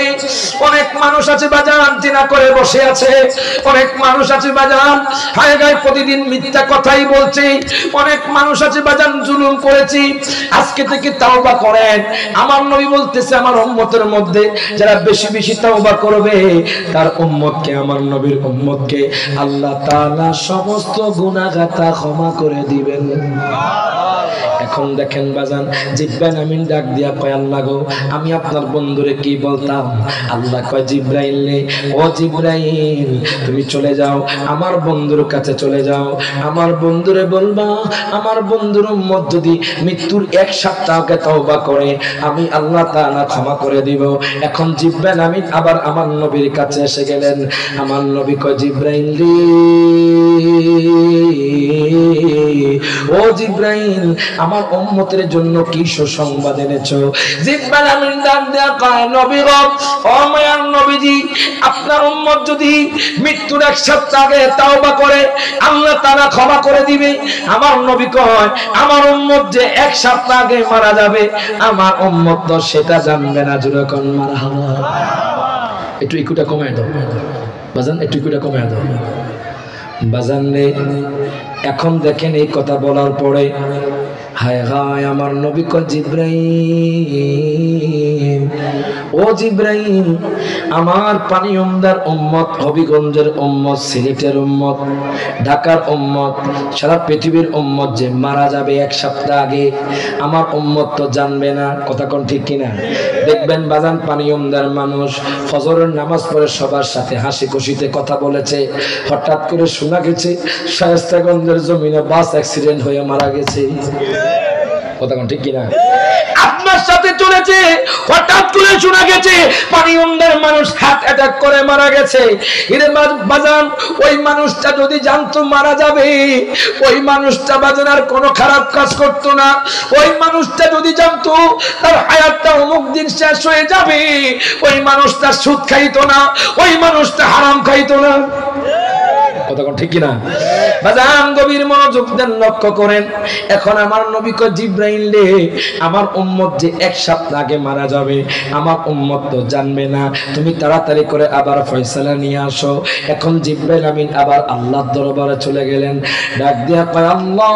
অনেক মানুষ আছে বাজান জিনা করে বসে আছে, অনেক মানুষ আছে বাজান হায় গায় প্রতিদিন মিথ্যা কথাই বলছে, অনেক মানুষ আছে বাজান জুলুম করেছি। আজকে থেকে তাওবা করেন। আমার নবী বলতেছে আমার উম্মতের মধ্যে যারা বেশি বেশি তাওবা করবে তার উম্মতকে, আমার নবীর উম্মতকে আল্লাহ তাআলা সমস্ত গুনাহগাতা ক্ষমা করে দিবেন। এখন দেখেন বাজান, জিব্রাইল আমিন ডাক দিয়া কয় আল্লাহ গো, আমি আপনার বন্ধুরে কি বলতাম? আল্লাহ কয় জিব্রাইল রে, ও জিব্রাইল তুমি চলে যাও, আমার বন্ধুর কাছে চলে যাও, আমার বন্ধুরে বলবা আমার বন্ধুর উম্মত যদি মৃত্যুর 1 সপ্তাহ আগে তওবা করে আমি আল্লাহ তাআলা ক্ষমা করে দিব। এখন জিব্রাইল আমিন আবার আমার নবীর কাছে এসে গেলেন। আমার নবী কয় জিব্রাইল রে, ও জিব্রাইল আমার উম্মতের জন্য কি সুসংবাদ এনেছো? জিব্রাইল আমিন ডাক দেয়া কয় নবী গো, ও মায়ার নবীজি, আপনার উম্মত যদি মৃত্যুর 1 সপ্তাহ আগে তাওবা করে আল্লাহ তাআলা ক্ষমা করে দিবে। আমার নবী কয় আমার উম্মত যে 1 সপ্তাহ আগে মারা যাবে আমার উম্মত তো সেটা জানবে না। জোরে কোন মারহাবা। একটু ইকুটা কমায় দাও বাজান, একটু ইকুটা কমায় দাও বাজান রে। এখন দেখেন এই কথা বলার পরে হায় হায় আমার নবী কয় জিব্রাইল, ও জিব্রাইল আমার পানিউমদার উম্মত, হবিগঞ্জের উম্মত, সিলেটের উম্মত, ঢাকার উম্মত, সারা পৃথিবীর উম্মত যে মারা যাবে 1 সপ্তাহ আগে আমার উম্মত তো জানবে না। কথা কোন ঠিক কিনা? দেখবেন বাজান পানিউমদার মানুষ ফজরের নামাজ পড়ে সবার সাথে হাসি খুশিতে কথা বলেছে, হঠাৎ করে শোনা গেছে শায়েস্তাগঞ্জের জমিনে বাস অ্যাক্সিডেন্ট হয়ে মারা গেছে। কথা কোন ঠিক কিনা? আপনার সাথে চলেছে, হঠাৎ করে শোনা গেছে পানিউমদার মানুষ হার্ট অ্যাটাক করে মারা গেছে। এর বাজান ওই মানুষটা যদি জানতো মারা যাবে, ওই মানুষটা বাজান আর কোনো খারাপ কাজ করতো না। ওই মানুষটা যদি জানতো তার হায়াতটা অমুক দিন শেষ হয়ে যাবে, ওই মানুষটা সুদ খাইতো না, ওই মানুষটা হারাম খাইতো না। কথা কোন ঠিক কিনা? বাজান গভীর মনোযোগ দেন, লক্ষ্য করেন। এখন আমার নবী কয় জিব্রাইল রে, আমার উম্মত যে 1 সপ্তাহ আগে মারা যাবে আমার উম্মত তো জানবে না, তুমি তাড়াতাড়ি করে আবার ফয়সালা নিয়ে আসো। এখন জিব্রাইল আমিন আবার আল্লাহর দরবারে চলে গেলেন, ডাক দিয়া কয় আল্লাহ,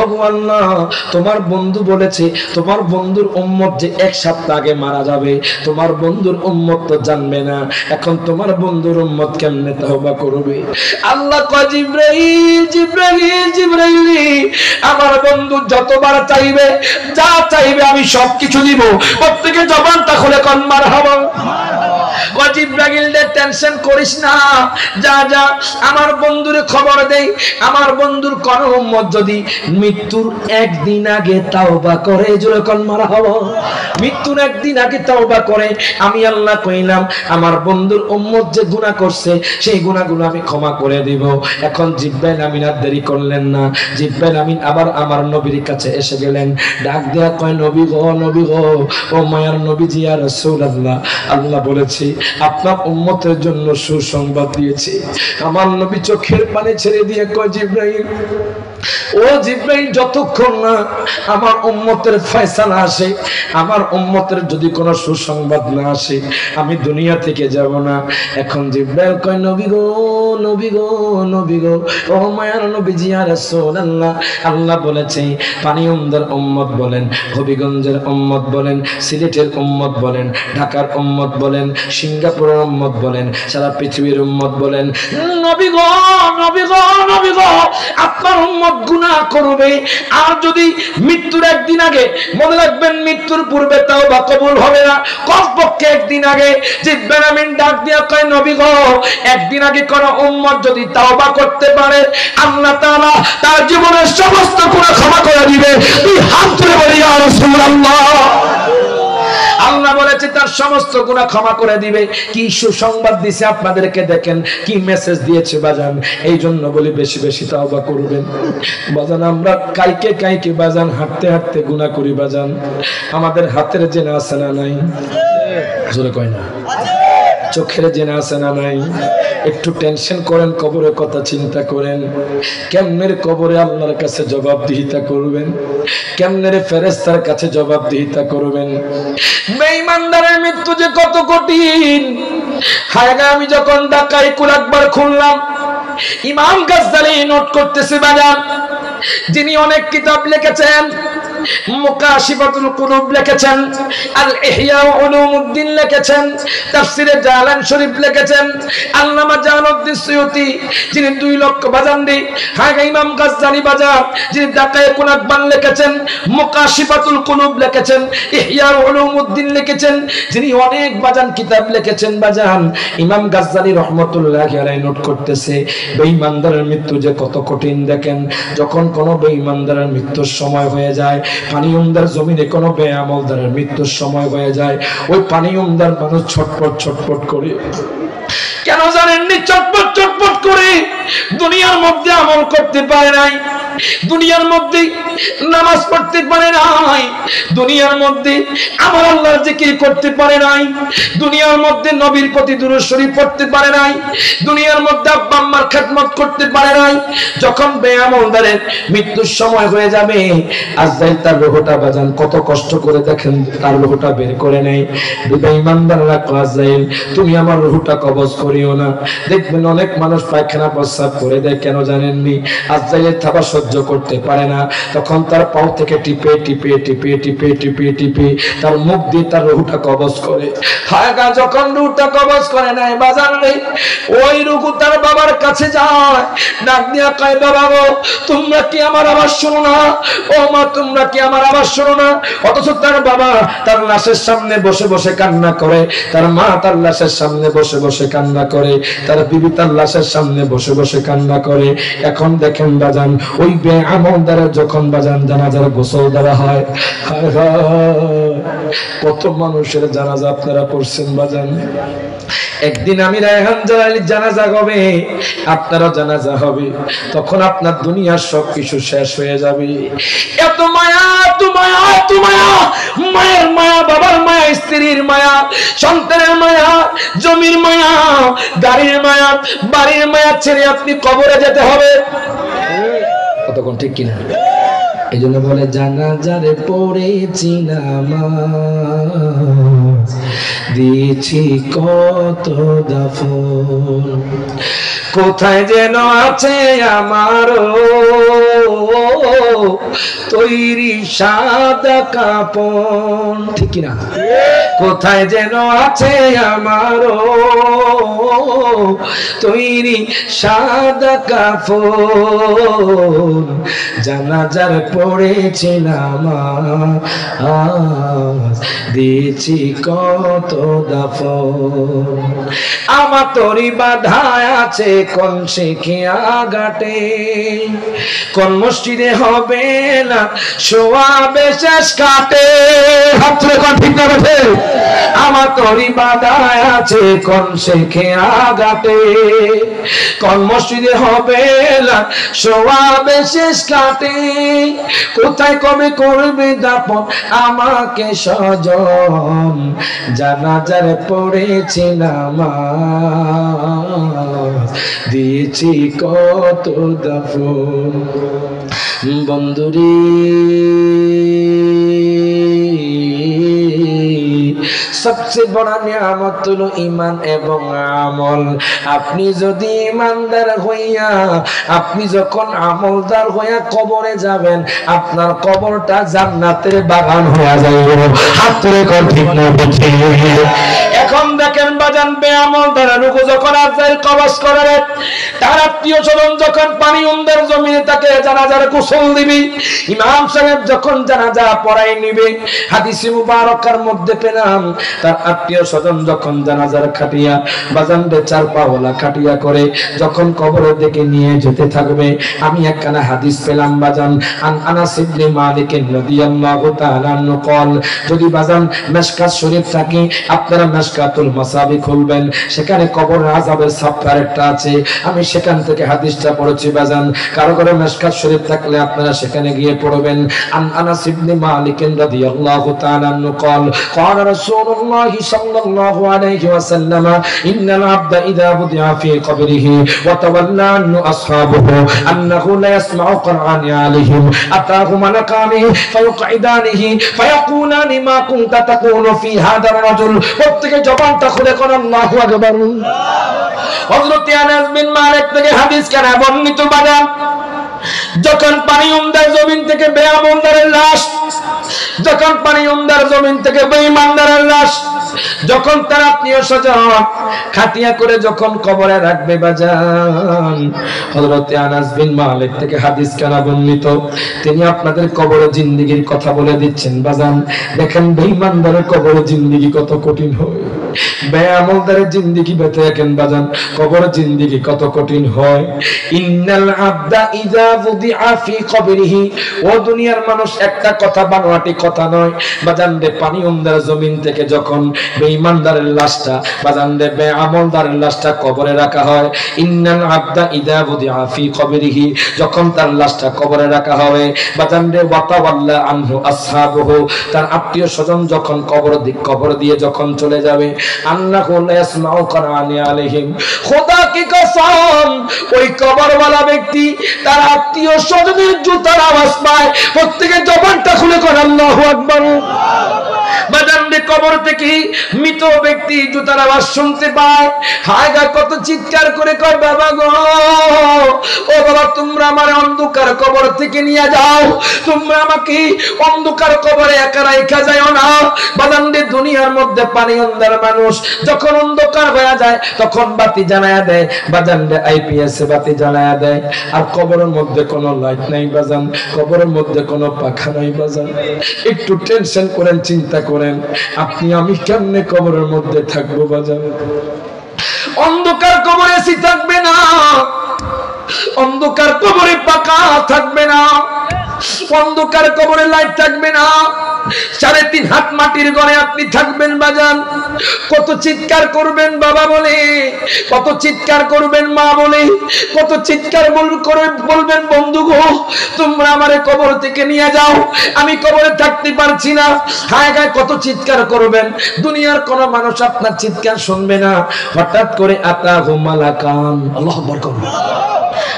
ওগো আল্লাহ, তোমার বন্ধু বলেছে তোমার বন্ধুর উম্মত যে 1 সপ্তাহ আগে মারা যাবে, তোমার বন্ধুর উম্মত তো জানবে না। এখন তোমার বন্ধুর উম্মত কেমনে তওবা করবে? আল্লাহ কয় জিব্রাইল, জিব্রাইল, জিব্রাইল আমার বন্ধু যতবার চাইবে, যা চাইবে আমি সবকিছু দিব। প্রত্যেকে জবানটা খুলে কোন মারহাবা। জিব্রাইল রে টেনশন করিস না, যা যা আমার বন্ধুরে খবর দেই, আমার বন্ধুর কোন উম্মত যদি মৃত্যুর 1 দিন আগে তাওবা করে, জোরে কোন মারহাবা, মৃত্যুর 1 দিন আগে তাওবা করে আমি আল্লাহ কইলাম আমার বন্ধুর উম্মত যে গুনাহ করছে সেই গুনাহগুলো আমি ক্ষমা করে দিব। এখন জিব্রাইল আমিন আর দেরি করলেন না, জিব্রাইল আমিন আবার আমার নবীর কাছে এসে গেলেন, ডাক দেয়া কয় নবী গো, নবী গো, ও মায়ার নবীজি ইয়া রাসূলুল্লাহ, আল্লাহ বলেছে আপনার উম্মতের জন্য সুসংবাদ দিয়েছে। আমার নবী চোখের পানি ছেড়ে দিয়ে কয় জিব্রাইল, ও জিব্রাইল, যতক্ষণ না আমার উম্মতের ফয়সালা আসে, আমার উম্মতের যদি কোনো সুসংবাদ না আসে আমি দুনিয়া থেকে যাব না। এখন জিব্রাইল কয় নবী গো, নবী গো, নবী গো, ও মায়ার নবীজি ইয়া রাসূলুল্লাহ, আল্লাহ বলেছে পানিউমদার উম্মত বলেন, হবিগঞ্জের উম্মত বলেন, সিলেটের উম্মত বলেন, ঢাকার উম্মত বলেন, সিঙ্গাপুরের উম্মত বলেন, সারা পৃথিবীর উম্মত বলেন, নবী গো, নবী গো, নবী গো, আপনার উম্মত গুনাহ গুনাহ করবে। আর যদি মৃত্যুর একদিন আগে, মনে রাখবেন মৃত্যুর পূর্বে তাওবা কবুল হবে না, কমপক্ষে একদিন আগে। জিবরাইল আমিন ডাক দিয়া কয় নবী গো, একদিন আগে কোন উম্মত যদি তাওবা করতে পারে আল্লাহ তাআলা তার জীবনের সমস্ত গুনাহ ক্ষমা করে দিবে। তুই হাত তুলে বলি ইয়া রাসূলুল্লাহ। আল্লাহ বলেছে তার সমস্ত গুনাহ ক্ষমা করে দিবে। কি সুসংবাদ দিয়েছে আপনাদেরকে, দেখেন কি মেসেজ দিয়েছে বাজান। এই জন্য বলি বেশি বেশি তাওবা করবেন বাজান। আমরা কাইকে কাইকে বাজান হাঁটতে হাঁটতে গুনাহ করি বাজান। আমাদের হাতের জেনা আছে না নাই? জোরে কয় না। চোখের জেনা আছে না নাই? একটু টেনশন করেন, কবরের কথা চিন্তা করেন। কেমনের কবরে আল্লাহর কাছে জবাবদিহিতা করবেন, কেমনের ফেরেশতার কাছে জবাবদিহিতা করবেন। বেঈমানদারের মৃত্যু যে কত কঠিন। হায় গা, আমি যখন দাকাইকুল আকবার খুললাম, ইমাম গাজ্জালি নোট করতেছে বাজান, যিনি অনেক কিতাব লিখেছেন, মুকাশিফাতুল কুলুব লিখেছেন, আল ইহয়া উলুমুদ্দিন লিখেছেন, তাফসিরে জালান শরীফ লিখেছেন, আল্লামা জালালউদ্দিন সুয়ুতি যিনি 2 লক্ষ বাজান দি, হ্যাঁ ইমাম গাজ্জালি বাজার যিনি দাকাইকুল আকবার লিখেছেন, মুকাশিফাতুল কুলুব লিখেছেন, ইহয়া উলুমুদ্দিন লিখেছেন, যিনি অনেক বাজান কিতাব লিখেছেন বাজান। ইমাম গাজ্জালি রাহমাতুল্লাহি আলাইহি নোট করতেছে বেঈমানদারের মৃত্যু যে কত কঠিন। দেখেন যখন কোন বেঈমানদারের মৃত্যুর সময় হয়ে যায়, পানিউমদার জমিনে কোন বেআমলদারের মৃত্যুর সময় হয়ে যায়, ওই পানিউমদার মানুষ ছটপট ছটপট করে। কেন জানেননি ছটপট ছটপট করে? দুনিয়ার মধ্যে আমল করতে পারে নাই, দুনিয়ার মধ্যে নামাজ পড়তে পারে নাই, দুনিয়ার মধ্যে আমার আল্লাহর জিকির করতে পারে নাই, দুনিয়ার মধ্যে নবীর প্রতি দুরূদ শরীফ পড়তে পারে নাই, দুনিয়ার মধ্যে আব্বা আম্মার খেদমত করতে পারে নাই। যখন বেআমলদারের মৃত্যুর সময় হয়ে যাবে, আজরাইল তার রূহটা বাজান কত কষ্ট করে দেখেন তার রূহটা বের করে নেয়। বেঈমানদাররা কয় আজরাইল তুমি আমার রূহটা কবজ করিও না। দেখবেন অনেক মানুষ পায়খানা প্রস্রাব করে দেয়, কেন জানেননি? আজরাইলের থাবা সহ্য করতে পারে না, তখন তার পাও থেকে টিপে টিপে টিপে টিপে টিপে টিপে তার মুখ দিয়ে তার রূহটা কবজ করে। হায়গা যখন রূহটা কবজ করে নেয় বাজান রে, ওই রূহ তার বাবার কাছে যায়, ডাক দিয়া কয় বাবা গো তোমরা কি আমার আওয়াজ শোনো না? ও মা তোমরা কি আমার আওয়াজ শোনো না? অথচ তার বাবা তার লাশের সামনে বসে বসে কান্না করে, তার মা তার লাশের সামনে বসে বসে কান্না করে, তার বিবি তার লাশের সামনে বসে বসে কান্না করে। এখন দেখেন বাজান ওই বেআমলদারের যখন বাজান জানাজার গোসল দেওয়া হয়, হায় হায় কত মানুষের জানাজা আপনারা পড়ছেন বাজান। একদিন আমি রায়হান জালালির জানাজা হবে, আপনারও জানাজা হবে, তখন আপনার দুনিয়ার সবকিছু শেষ হয়ে যাবে। এত মায়া, এত মায়া, এত মায়া, মায়ের মায়া, বাবার মায়া, স্ত্রীর মায়া, সন্তানের মায়া, জমির মায়া, গাড়ির মায়া, বাড়ির মায়া ছেড়ে আপনি কবরে যেতে হবে। কতক্ষণ ঠিক কিনা? এই জন্য বলে জানাজারে পড়েছি নামাজ, দিয়েছি কত দাফন, কোথায় যেন আছে আমারও তৈরি সাদা কাপন, ঠিক কিনা? কোথায় যেন আছে আমারও তৈরি সাদা কাপন, জানাজার পড়েছি নামাজ, দিয়েছি কত দাফন, আমার তরি বাধায় আছে কোন শিখিয়া ঘাটে, কোন মসজিদে হবে না সোয়াবে শেষ কাটে। হাতরে কোন ঠিক না বেঠে? আমার তরি বাধায় আছে কোন শিখিয়া ঘাটে, কোন মসজিদে হবে না সোয়াবে শেষ কাটে, কোথায় কবে করবে দাফন আমাকে সজন, জানাজার পড়েছি নামাজ, দিয়েছি কত দাফন। বন্ধুরে সবচেয়ে বড় নিয়ামত হলো ঈমান এবং আমল। আপনি যদি ঈমানদার হইয়া, আপনি যখন আমলদার হইয়া কবরে যাবেন, আপনার কবরটা জান্নাতের বাগান হয়ে যাবে। হাত তুলে কর ঠিক না? এখন দেখেন বাজান বেআমল দ্বারা রুকু যখন আজাইল কবজ করে তার আত্মীয় স্বজন যখন পানি উন্দের জমিনে তাকে জানাজার গোসল দিবি ইমাম সাহেব যখন জানাজা পড়াই নিবে হাদিসে মুবারকার মধ্যে পেলাম তার আত্মীয় স্বজন যখন জানাজার খাটিয়া বাজান দে চার পাওলা খাটিয়া করে যখন কবরের দিকে নিয়ে যেতে থাকবে আমি একখানা হাদিস পেলাম বাজান আন আনাস ইবনে মালিক রাদিয়াল্লাহু তাআলা আনহু قال যদি বাজান মিশকাত শরীফ থাকে আপনারা মিশকাতুল মাসাবি খুলবেন সেখানে কবর আযাবের সাফার একটা আছে আমি সেখান থেকে হাদিসটা পড়েছি বাজান কারো করে মিশকাত শরীফ থাকলে আপনারা সেখানে গিয়ে পড়বেন আন আনাস ইবনে মালিক রাদিয়াল্লাহু তাআলা আনহু قال قال رسول الله صلى الله عليه وسلم ان العبد اذا وضع في قبره وتولى عنه اصحابه انه لا يسمع قرآن عليهم اتاه ملكان فيقعدانه فيقولان ما كنت تقول في هذا الرجل প্রত্যেকে জবানটা খুলে কোন আল্লাহু আকবার হযরত আনাস বিন মালিক থেকে হাদিস কেন বর্ণিত বাজান যখন পানি উন্দার জমিন থেকে বেঈমানদারের লাশ যখন পানি উন্দার জমিন থেকে বেঈমানদারের লাশ যখন তার আত্মীয় স্বজন খাটিয়া করে যখন কবরে রাখবে বাজান হযরত আনাস বিন মালিক থেকে হাদিস কেন বর্ণিত তিনি আপনাদের কবরে জিন্দেগীর কথা বলে দিচ্ছেন বাজান দেখেন বেঈমানদারের কবরে জিন্দেগী কত কঠিন হয় বেঈমানদারের জিন্দেগী বেঁচে রাখেন বাজান কবরে জিন্দেগী কত কঠিন হয় ইন্নাল আবদা ইযা wudi'a fi qabrihi ও দুনিয়ার মানুষ একটা কথা বানোয়াটি কথা নয় বাজান দে পানি উন্দার জমিন থেকে যখন বেঈমানদারের লাশটা বাজান দে বেআমলদারের লাশটা কবরে রাখা হয় ইন্নাল আবদা ইযা wudi'a fi qabrihi যখন তার লাশটা কবরে রাখা হবে বাজান দে ওয়াতাওয়াল্লা আনহু আসহাবুহু তার আত্মীয় স্বজন যখন কবর দিয়ে যখন চলে যাবে আন্নাহু লা ইয়াসমাউ কুরআনি আলাইহিম খোদা কি কসম ওই কবরওয়ালা ব্যক্তি তার আত্মীয় স্বজনের জুতার আওয়াজ পায় প্রত্যেকে জবানটা খুলে করে আল্লাহু আকবার বাজান দে কবর থেকে মৃত ব্যক্তি জুতার আওয়াজ শুনতে পায় হায় গা কত চিৎকার করে কয় বাবা গো ও বাবা তোমরা আমার অন্ধকার কবর থেকে নিয়ে যাও তোমরা আমাকে অন্ধকার কবরে একা রাখা যায়ও না বাজান দে দুনিয়ার মধ্যে পানি অন্ধার মানুষ যখন অন্ধকার হয়ে যায় তখন বাতি জ্বালায়া দেয় বাজান দে আইপিএস এ বাতি জ্বালায়া দেয় আর কবরের মধ্যে কোনো লাইট নাই বাজান কবরের মধ্যে কোনো পাখা নাই বাজান একটু টেনশন করেন চিন্তা করেন আপনি আমি কেমনে কবরের মধ্যে থাকবো বাজান অন্ধকার কবরে এসি থাকবে না অন্ধকার কবরে পাখা থাকবে না অন্ধকার কবরে লাইট থাকবে না 3.5 হাত মাটির ঘরে আপনি থাকবেন বাজান কত চিৎকার করবেন বাবা বলে কত চিৎকার করবেন মা বলে কত চিৎকার বলবেন বন্ধু গো তোমরা আমারে কবর থেকে নিয়ে যাও আমি কবরে থাকতে পারছি না হায় গায় কত চিৎকার করবেন দুনিয়ার কোন মানুষ আপনার চিৎকার শুনবে না হঠাৎ করে আতাহু মালাকান আল্লাহু আকবার করুন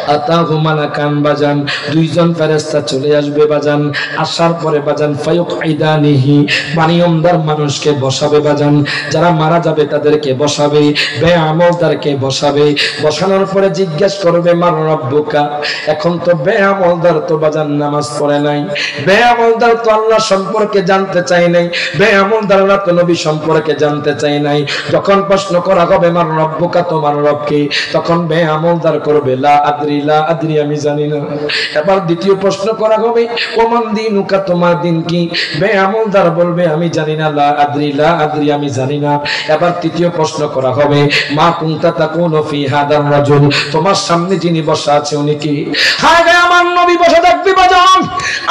আতাহু মালাকান বাজান দুইজন ফেরেশতা চলে আসবে বাজান আসার পরে বাজান ফায়ুকইদানিহি পানিয়মদার মানুষকে বসাবে বাজান যারা মারা যাবে তাদেরকে বসাবে বেআমলদারকে বসাবে বসানোর পরে জিজ্ঞাসা করবে মান রব্বুকা এখন তো বেআমলদার তো বাজান নামাজ পড়ে নাই বেআমলদার তো আল্লাহ সম্পর্কে জানতে চায় নাই বেআমলদাররা তো নবী সম্পর্কে জানতে চায় নাই যখন প্রশ্ন করা হবে মান রব্বুকা তোমার রব কে তখন বেআমলদার করবে লা আদ্রি আমি জানি না এবার দ্বিতীয় প্রশ্ন করা হবে ওমান দিনুকা তোমার দিন কি বেআমলদার বলবে আমি জানি না লা আদ্রি আমি জানি না এবার তৃতীয় প্রশ্ন করা হবে মা কুনতা তাকুনু ফি হাদার রাজুল তোমার সামনে যিনি বসা আছে উনি কি হায় রে আমার নবী বসা থাকবে বাজান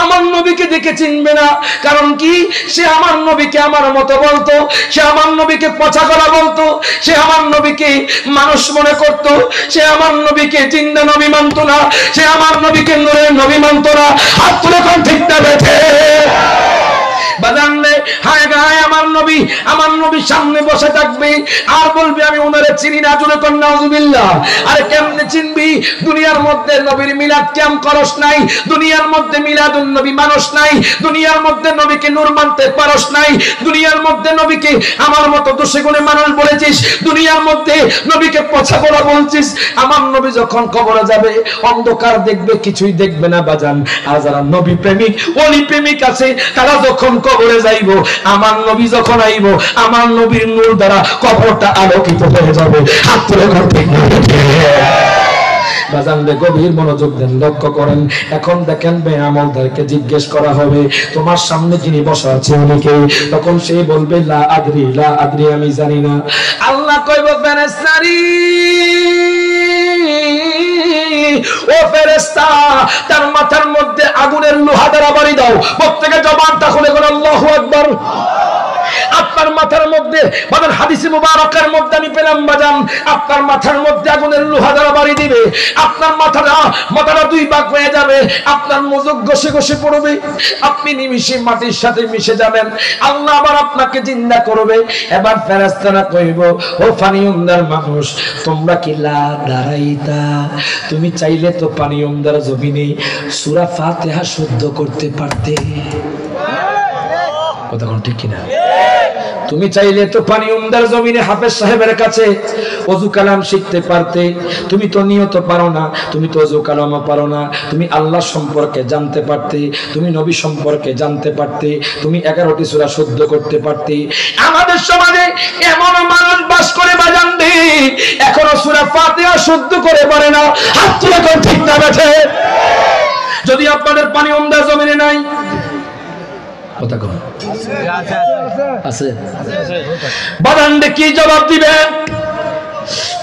আমার নবীকে দেখে চিনবে না কারণ কি সে আমার নবীকে আমার মতো বলতো সে আমার নবীকে পচা করা বলতো সে আমার নবীকে মানুষ মনে করত সে আমার নবীকে জিন্দা নবী মানত না সে আমার নবীকে নূরের নবী মানত না হাত তুলে কোন ঠিক না বেঠে বাজানলে হায় গায় আমার নবী সামনে বসে থাকবে আর বলবে আমি ওনারে চিনি না জোরে কোন নাউজুবিল্লাহ আর কেমনে চিনবি দুনিয়ার মধ্যে নবীর মিলাদ কিয়াম করস নাই দুনিয়ার মধ্যে মিলাদুন নবী মানুষ নাই দুনিয়ার মধ্যে নবীকে নূর মানতে পারস নাই দুনিয়ার মধ্যে নবীকে আমার মতো দোষে গুণে মানুষ বলেছিস দুনিয়ার মধ্যে নবীকে পচা বলা বলছিস আমার নবী যখন কবরে যাবে অন্ধকার দেখবে কিছুই দেখবে না বাজান আর যারা নবী প্রেমিক ওলি প্রেমিক আছে তারা যখন কবরে যাইবো আমার নবী যখন যখন আইব আমার নবীর নূর দ্বারা কবরটা আলোকিত হয়ে যাবে। হাত তুলে ঠিক না বাজানদের গভীর মনোযোগ দেন, লক্ষ্য করেন। এখন দেখেন বেআমলদেরকে জিজ্ঞেস করা হবে তোমার সামনে যিনি বসা আছে উনি কে? তখন সে বলবে লা আদরি, লা আদরি, আমি জানি না। আল্লাহ কইব ফেরেশতারি, ও ফেরেশতা তার মাথার মধ্যে আগুনের লোহা দ্বারা বাড়ি দাও। প্রত্যেকে জবানটা খুলে বলো আল্লাহু আকবার। আপনার মাথার মধ্যে বাজান হাদিসে মুবারকের মধ্যে আমি পেলাম বাজান আপনার মাথার মধ্যে আগুনের লোহা দ্বারা বাড়ি দিবে। আপনার মাথাটা দুই ভাগ হয়ে যাবে, আপনার মজক ঘষে ঘষে পড়বে, আপনি নিমিষে মাটির সাথে মিশে যাবেন। আল্লাহ আবার আপনাকে জিন্দা করবে। এবার ফেরেশতারা কইব ও পানিউমদার মানুষ তোমরা কি লা দাঁড়াইতা? তুমি চাইলে তো পানিউমদার জমিনে সূরা ফাতিহা শুদ্ধ করতে পারতে। কথা কোন ঠিক কিনা? তুমি চাইলে তো পানিউমদার জমিনে হাফেজ সাহেবের কাছে ওযু কালাম শিখতে পারতে। তুমি তো নিয়ত পারো না, তুমি তো ওযু কালামও পারো না। তুমি আল্লাহ সম্পর্কে জানতে পারতে, তুমি নবী সম্পর্কে জানতে পারতে, তুমি 11টি সূরা শুদ্ধ করতে পারতে। আমাদের সমাজে এমন মানুষ বাস করে বাজান দে এখনো সূরা ফাতিহা শুদ্ধ করে পারে না। হাত তুলে কোন ঠিক না বেঠে? যদি আপনাদের পানিউমদার জমিনে নাই কথা কোন আছে বাদান্ডে কি জবাব দিবেন?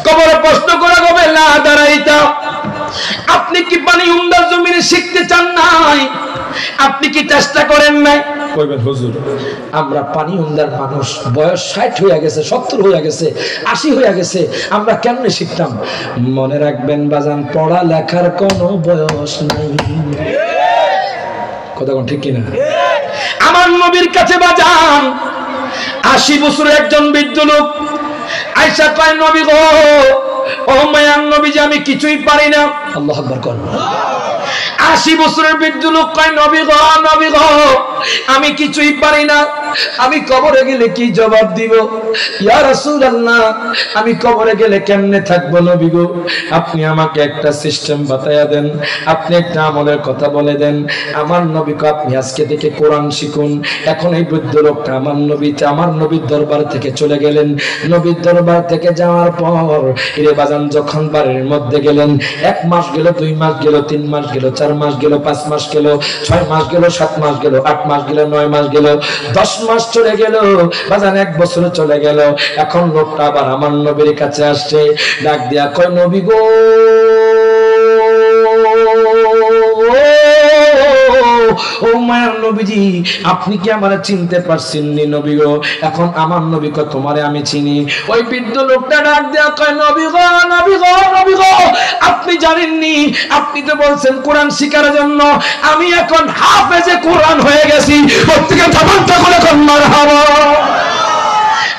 কবরে প্রশ্ন করা হবে লা দাঁড়াইতা। আপনি কি পানিউমদার জমিনে শিখতে চান নাই? আপনি কি চেষ্টা করেন নাই? কইবেন হুজুর আমরা পানিউমদার মানুষ, বয়স 60 হয়ে গেছে, 70 হয়ে গেছে, 80 হয়ে গেছে, আমরা কেমনে শিখতাম? মনে রাখবেন বাজান পড়া লেখার কোনো বয়স নাই। কথা কোন ঠিক কিনা? আমার নবীর কাছে বাজান 80 বছরের একজন বৃদ্ধ লোক আয়েশা কয় নবী গো, ও মায়ার নবী যে আমি কিছুই পারি না। আল্লাহু আকবার কোন। 80 বছরের বৃদ্ধ লোক কয় নবী গো, নবী গো আমি কিছুই পারি না, আমি কবরে গেলে কি জবাব দিব? ইয়া রাসূলুল্লাহ আমি কবরে গেলে কেমনে থাকবো নবী গো? আপনি আমাকে একটা সিস্টেম বাতায়া দেন, আপনি একটা আমলের কথা বলে দেন। আমার নবীকে আপনি আজকে থেকে কোরআন শিখুন। এখন এই বৃদ্ধ লোকটা আমার নবীর দরবার থেকে চলে গেলেন। নবীর দরবার থেকে যাওয়ার পর এরে বাজান যখন বাড়ির মধ্যে গেলেন, 1 মাস গেল, 2 মাস গেল, 3 মাস গেল, 4 মাস গেল, 5 মাস গেল, 6 মাস গেল, 7 মাস গেল, 8 মাস গেল, 9 মাস গেল, 10 মাস চলে গেল, বাজান 1 বছর চলে গেল। এখন লোকটা আবার আমার নবীর কাছে আসছে, ডাক দিয়া কয় নবী গো, ও মায়ার নবীজি আপনি কি আমারে চিনতে পারছেন নি নবী গো? এখন আমার নবী কয় তোমারে আমি চিনি। ওই বৃদ্ধ লোকটা ডাক দিয়া কয় নবী গো, নবী গো, নবী গো আপনি জানেননি, আপনি তো বলছেন কোরআন শিখার জন্য, আমি এখন হাফেজে কোরআন হয়ে গেছি। প্রত্যেকে জবানটা করে কোন মারহাবা।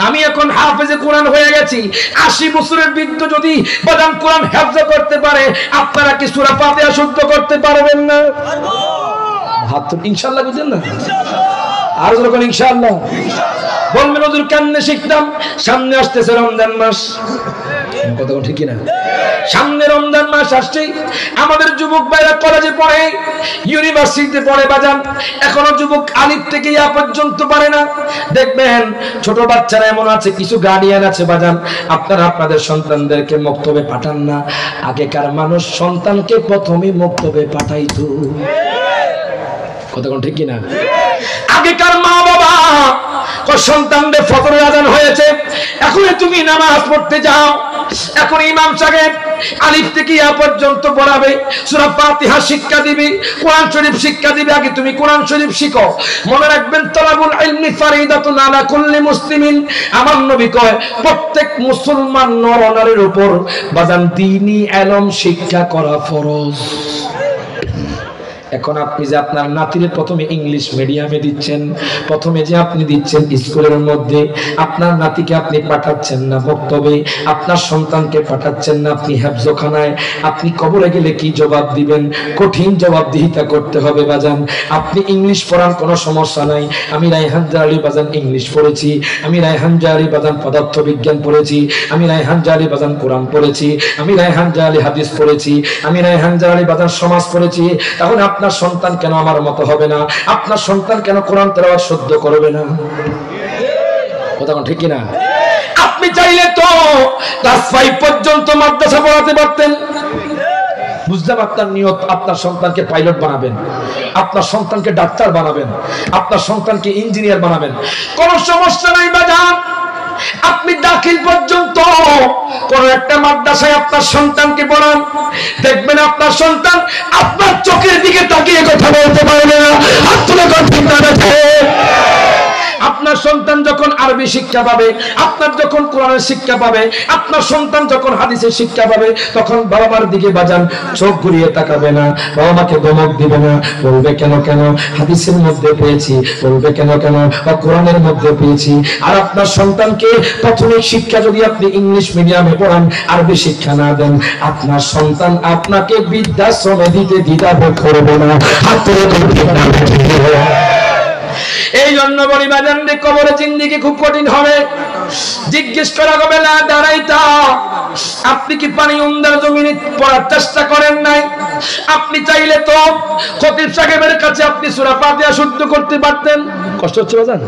আমি এখন হাফেজে কোরআন হয়ে গেছি। 80 বছরের বৃদ্ধ যদি বাদাম কোরআন হেফজ করতে পারে, আপনারা কি সূরা ফাতিহা শুদ্ধ করতে পারবেন না? হাত তো ইনশাআল্লাহ বুঝেন না? আর যখন ইনশাআল্লাহ বলবেন হুজুর কেমনে শিখতাম? সামনে আসতেছে রমজান মাস, কথা ঠিক কিনা? সামনে রমজান মাস আসছে, আমাদের যুবক ভাইরা কলেজে পড়ে, ইউনিভার্সিটিতে পড়ে বাজান, এখনো যুবক আলিফ থেকে ইয়া পর্যন্ত পারে না। দেখবেন ছোট বাচ্চারা এমন আছে, কিছু গার্ডিয়ান আছে বাজান, আপনারা আপনাদের সন্তানদেরকে মক্তবে পাঠান না। আগেকার মানুষ সন্তানকে প্রথমে মক্তবে পাঠাইতো, কথা কোন ঠিক কিনা? আগেকার মা বাবা সন্তানদের ফজরের আযান হয়েছে, এখন তুমি নামাজ পড়তে যাও, এখন ইমাম সাহেব আলিফ থেকে ইয়া পর্যন্ত পড়াবে, সূরা ফাতিহা শিক্ষা দিবে, কোরআন শরীফ শিক্ষা দিবে। আগে তুমি কোরআন শরীফ শিখো। মনে রাখবেন তালাবুল ইলমি ফারিদাতুন আলা কুল্লি মুসলিমিন। আমার নবী কয় প্রত্যেক মুসলমান নর নারীর উপর বাজান দ্বীনি ইলম শিক্ষা করা ফরজ। এখন আপনি যে আপনার নাতিরে প্রথমে ইংলিশ মিডিয়ামে দিচ্ছেন, প্রথমে যে আপনি দিচ্ছেন স্কুলের মধ্যে, আপনার নাতিকে আপনি পাঠাচ্ছেন না মক্তবে, আপনার সন্তানকে পাঠাচ্ছেন না আপনি হেফজখানায়, আপনি কবরে গেলে কি জবাব দিবেন? কঠিন জবাবদিহিতা করতে হবে বাজান। আপনি ইংলিশ পড়ান কোনো সমস্যা নাই, আমি রায়হান জাহালি বাজান ইংলিশ পড়েছি, আমি রায়হান জাহালি বাজান পদার্থ বিজ্ঞান পড়েছি, আমি রায়হান জাহালি বাজান কোরআন পড়েছি, আমি রায়হান জাহালি হাদিস পড়েছি, আমি রায়হান জাহালি বাজান সমাজ পড়েছি। তাহলে আপনার সন্তান কেন আমার মতো হবে না? আপনার সন্তান কেন কোরআন তেলাওয়াত শুদ্ধ করবে না? কথা ঠিক কিনা? আপনি চাইলে তো ক্লাস 5 পর্যন্ত মাদ্রাসা পড়াতে পারতেন। বুঝলাম আপনার নিয়ত আপনার সন্তানকে পাইলট বানাবেন, আপনার সন্তানকে ডাক্তার বানাবেন, আপনার সন্তানকে ইঞ্জিনিয়ার বানাবেন, কোনো সমস্যা নাই বাজান। আপনি দাখিল পর্যন্ত কোন একটা মাদ্রাসায় আপনার সন্তানকে পড়ান, দেখবেন আপনার সন্তান আপনার চোখের দিকে তাকিয়ে কথা বলতে পারবে না। আপনার সন্তান যখন আরবি শিক্ষা পাবে, আপনার যখন কোরআনের শিক্ষা পাবে, আপনার সন্তান যখন হাদিসের শিক্ষা পাবে, তখন বাবা মার দিকে বাজান চোখ ঘুরিয়ে তাকাবে না, বাবা মাকে ধমক দিবে না, বলবে কেন কেন হাদিসের মধ্যে পেয়েছি, বলবে কেন কেন বা কোরআনের মধ্যে পেয়েছি। আর আপনার সন্তানকে প্রাথমিক শিক্ষা যদি আপনি ইংলিশ মিডিয়ামে পড়ান, আরবি শিক্ষা না দেন, আপনার সন্তান আপনাকে বৃদ্ধাশ্রমে দিতে দ্বিধাবোধ করবে না। এই জন্য বলি বাজান রে, কবরে জিন্দেগি খুব কঠিন হবে। জিজ্ঞেস করা হবে না দাঁড়াইতা, আপনি কি পানি উন্দার জমিনে পড়ার চেষ্টা করেন নাই? আপনি চাইলে তো খতিব সাহেবের কাছে আপনি সূরা ফাতিহা শুদ্ধ করতে পারতেন। কষ্ট হচ্ছে বাজান?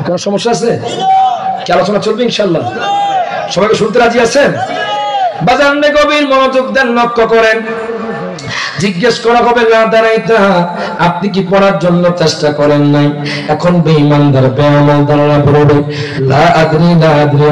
কোনো সমস্যা আছে? কি আলোচনা চলবে ইনশাআল্লাহ? সবাইকে শুনতে রাজি আছেন? বাজান রে, গভীর মনোযোগ দেন, লক্ষ্য করেন। জিজ্ঞেস করা হবে না দাঁড়াইতা, আপনি কি পড়ার জন্য চেষ্টা করেন নাই? এখন বেঈমানদার বেঈমানদাররা বলবে লা আদরি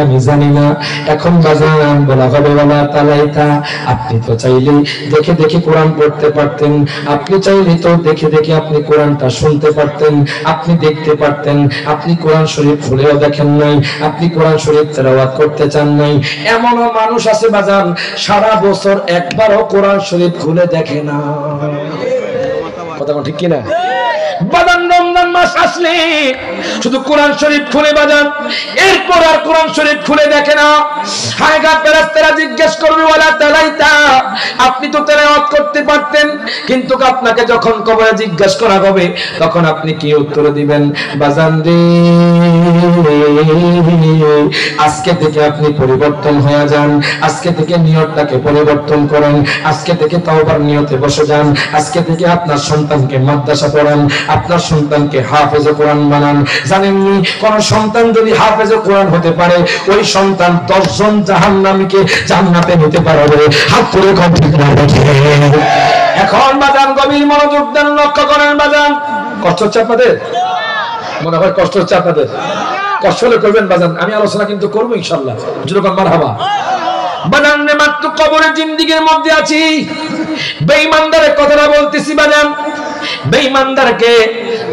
আমি জানি না। এখন বাজান বলা হবে ওয়ালা তালাইতা, আপনি তো চাইলে দেখে দেখে কোরআন পড়তে পারতেন, আপনি চাইলে তো দেখে দেখে আপনি কোরআনটা শুনতে পারতেন, আপনি দেখতে পারতেন। আপনি কোরআন শরীফ খুলেও দেখেন নাই, আপনি কোরআন শরীফ তেলাওয়াত করতে চান নাই। এমনও মানুষ আছে বাজান সারা বছর একবারও কোরআন শরীফ খুলে দেখে না। কথা ঠিক কিনা? বাজান রমজান মাস আসলে শুধু কোরআন শরীফ খুলে বাজান, এরপর আর কোরআন শরীফ খুলে দেখে না। হায়গা ফেরেশতারা জিজ্ঞেস করবে ওয়ালা তালাইতা, আপনি তো তেলাওয়াত করতে পারতেন, কিন্তু আপনাকে যখন কবরে জিজ্ঞেস করা হবে তখন আপনি কি উত্তর দিবেন? বাজান রে, আজকে থেকে আপনি পরিবর্তন হয়ে যান, আজকে থেকে নিয়তটাকে পরিবর্তন করেন, আজকে থেকে তাওবার নিয়তে বসে যান, আজকে থেকে আপনার সন্তানকে মাদ্রাসা পড়ান, আপনার সন্তানকে হাফেজে কোরআন বানান। জানেননি কোন সন্তান যদি হাফেজে কোরআন হতে পারে, ওই সন্তান 10 জন জাহান্নামীকে জান্নাতে নিতে পারবে। হাত তুলে কোন ঠিক না? এখন বাজান গভীর মনোযোগ দেন, লক্ষ্য করেন বাজান। কষ্ট হচ্ছে আপনাদের? মনে হয় কষ্ট হচ্ছে আপনাদের? কষ্ট হলে করবেন বাজান, আমি আলোচনা কিন্তু করবো ইনশাআল্লাহ। যেরকম মারহাবা বাজান রে, মাত্র কবরের জিন্দেগির মধ্যে আছি, বেঈমানদারের কথাটা বলতেছি বাজান। বেঈমানদারকে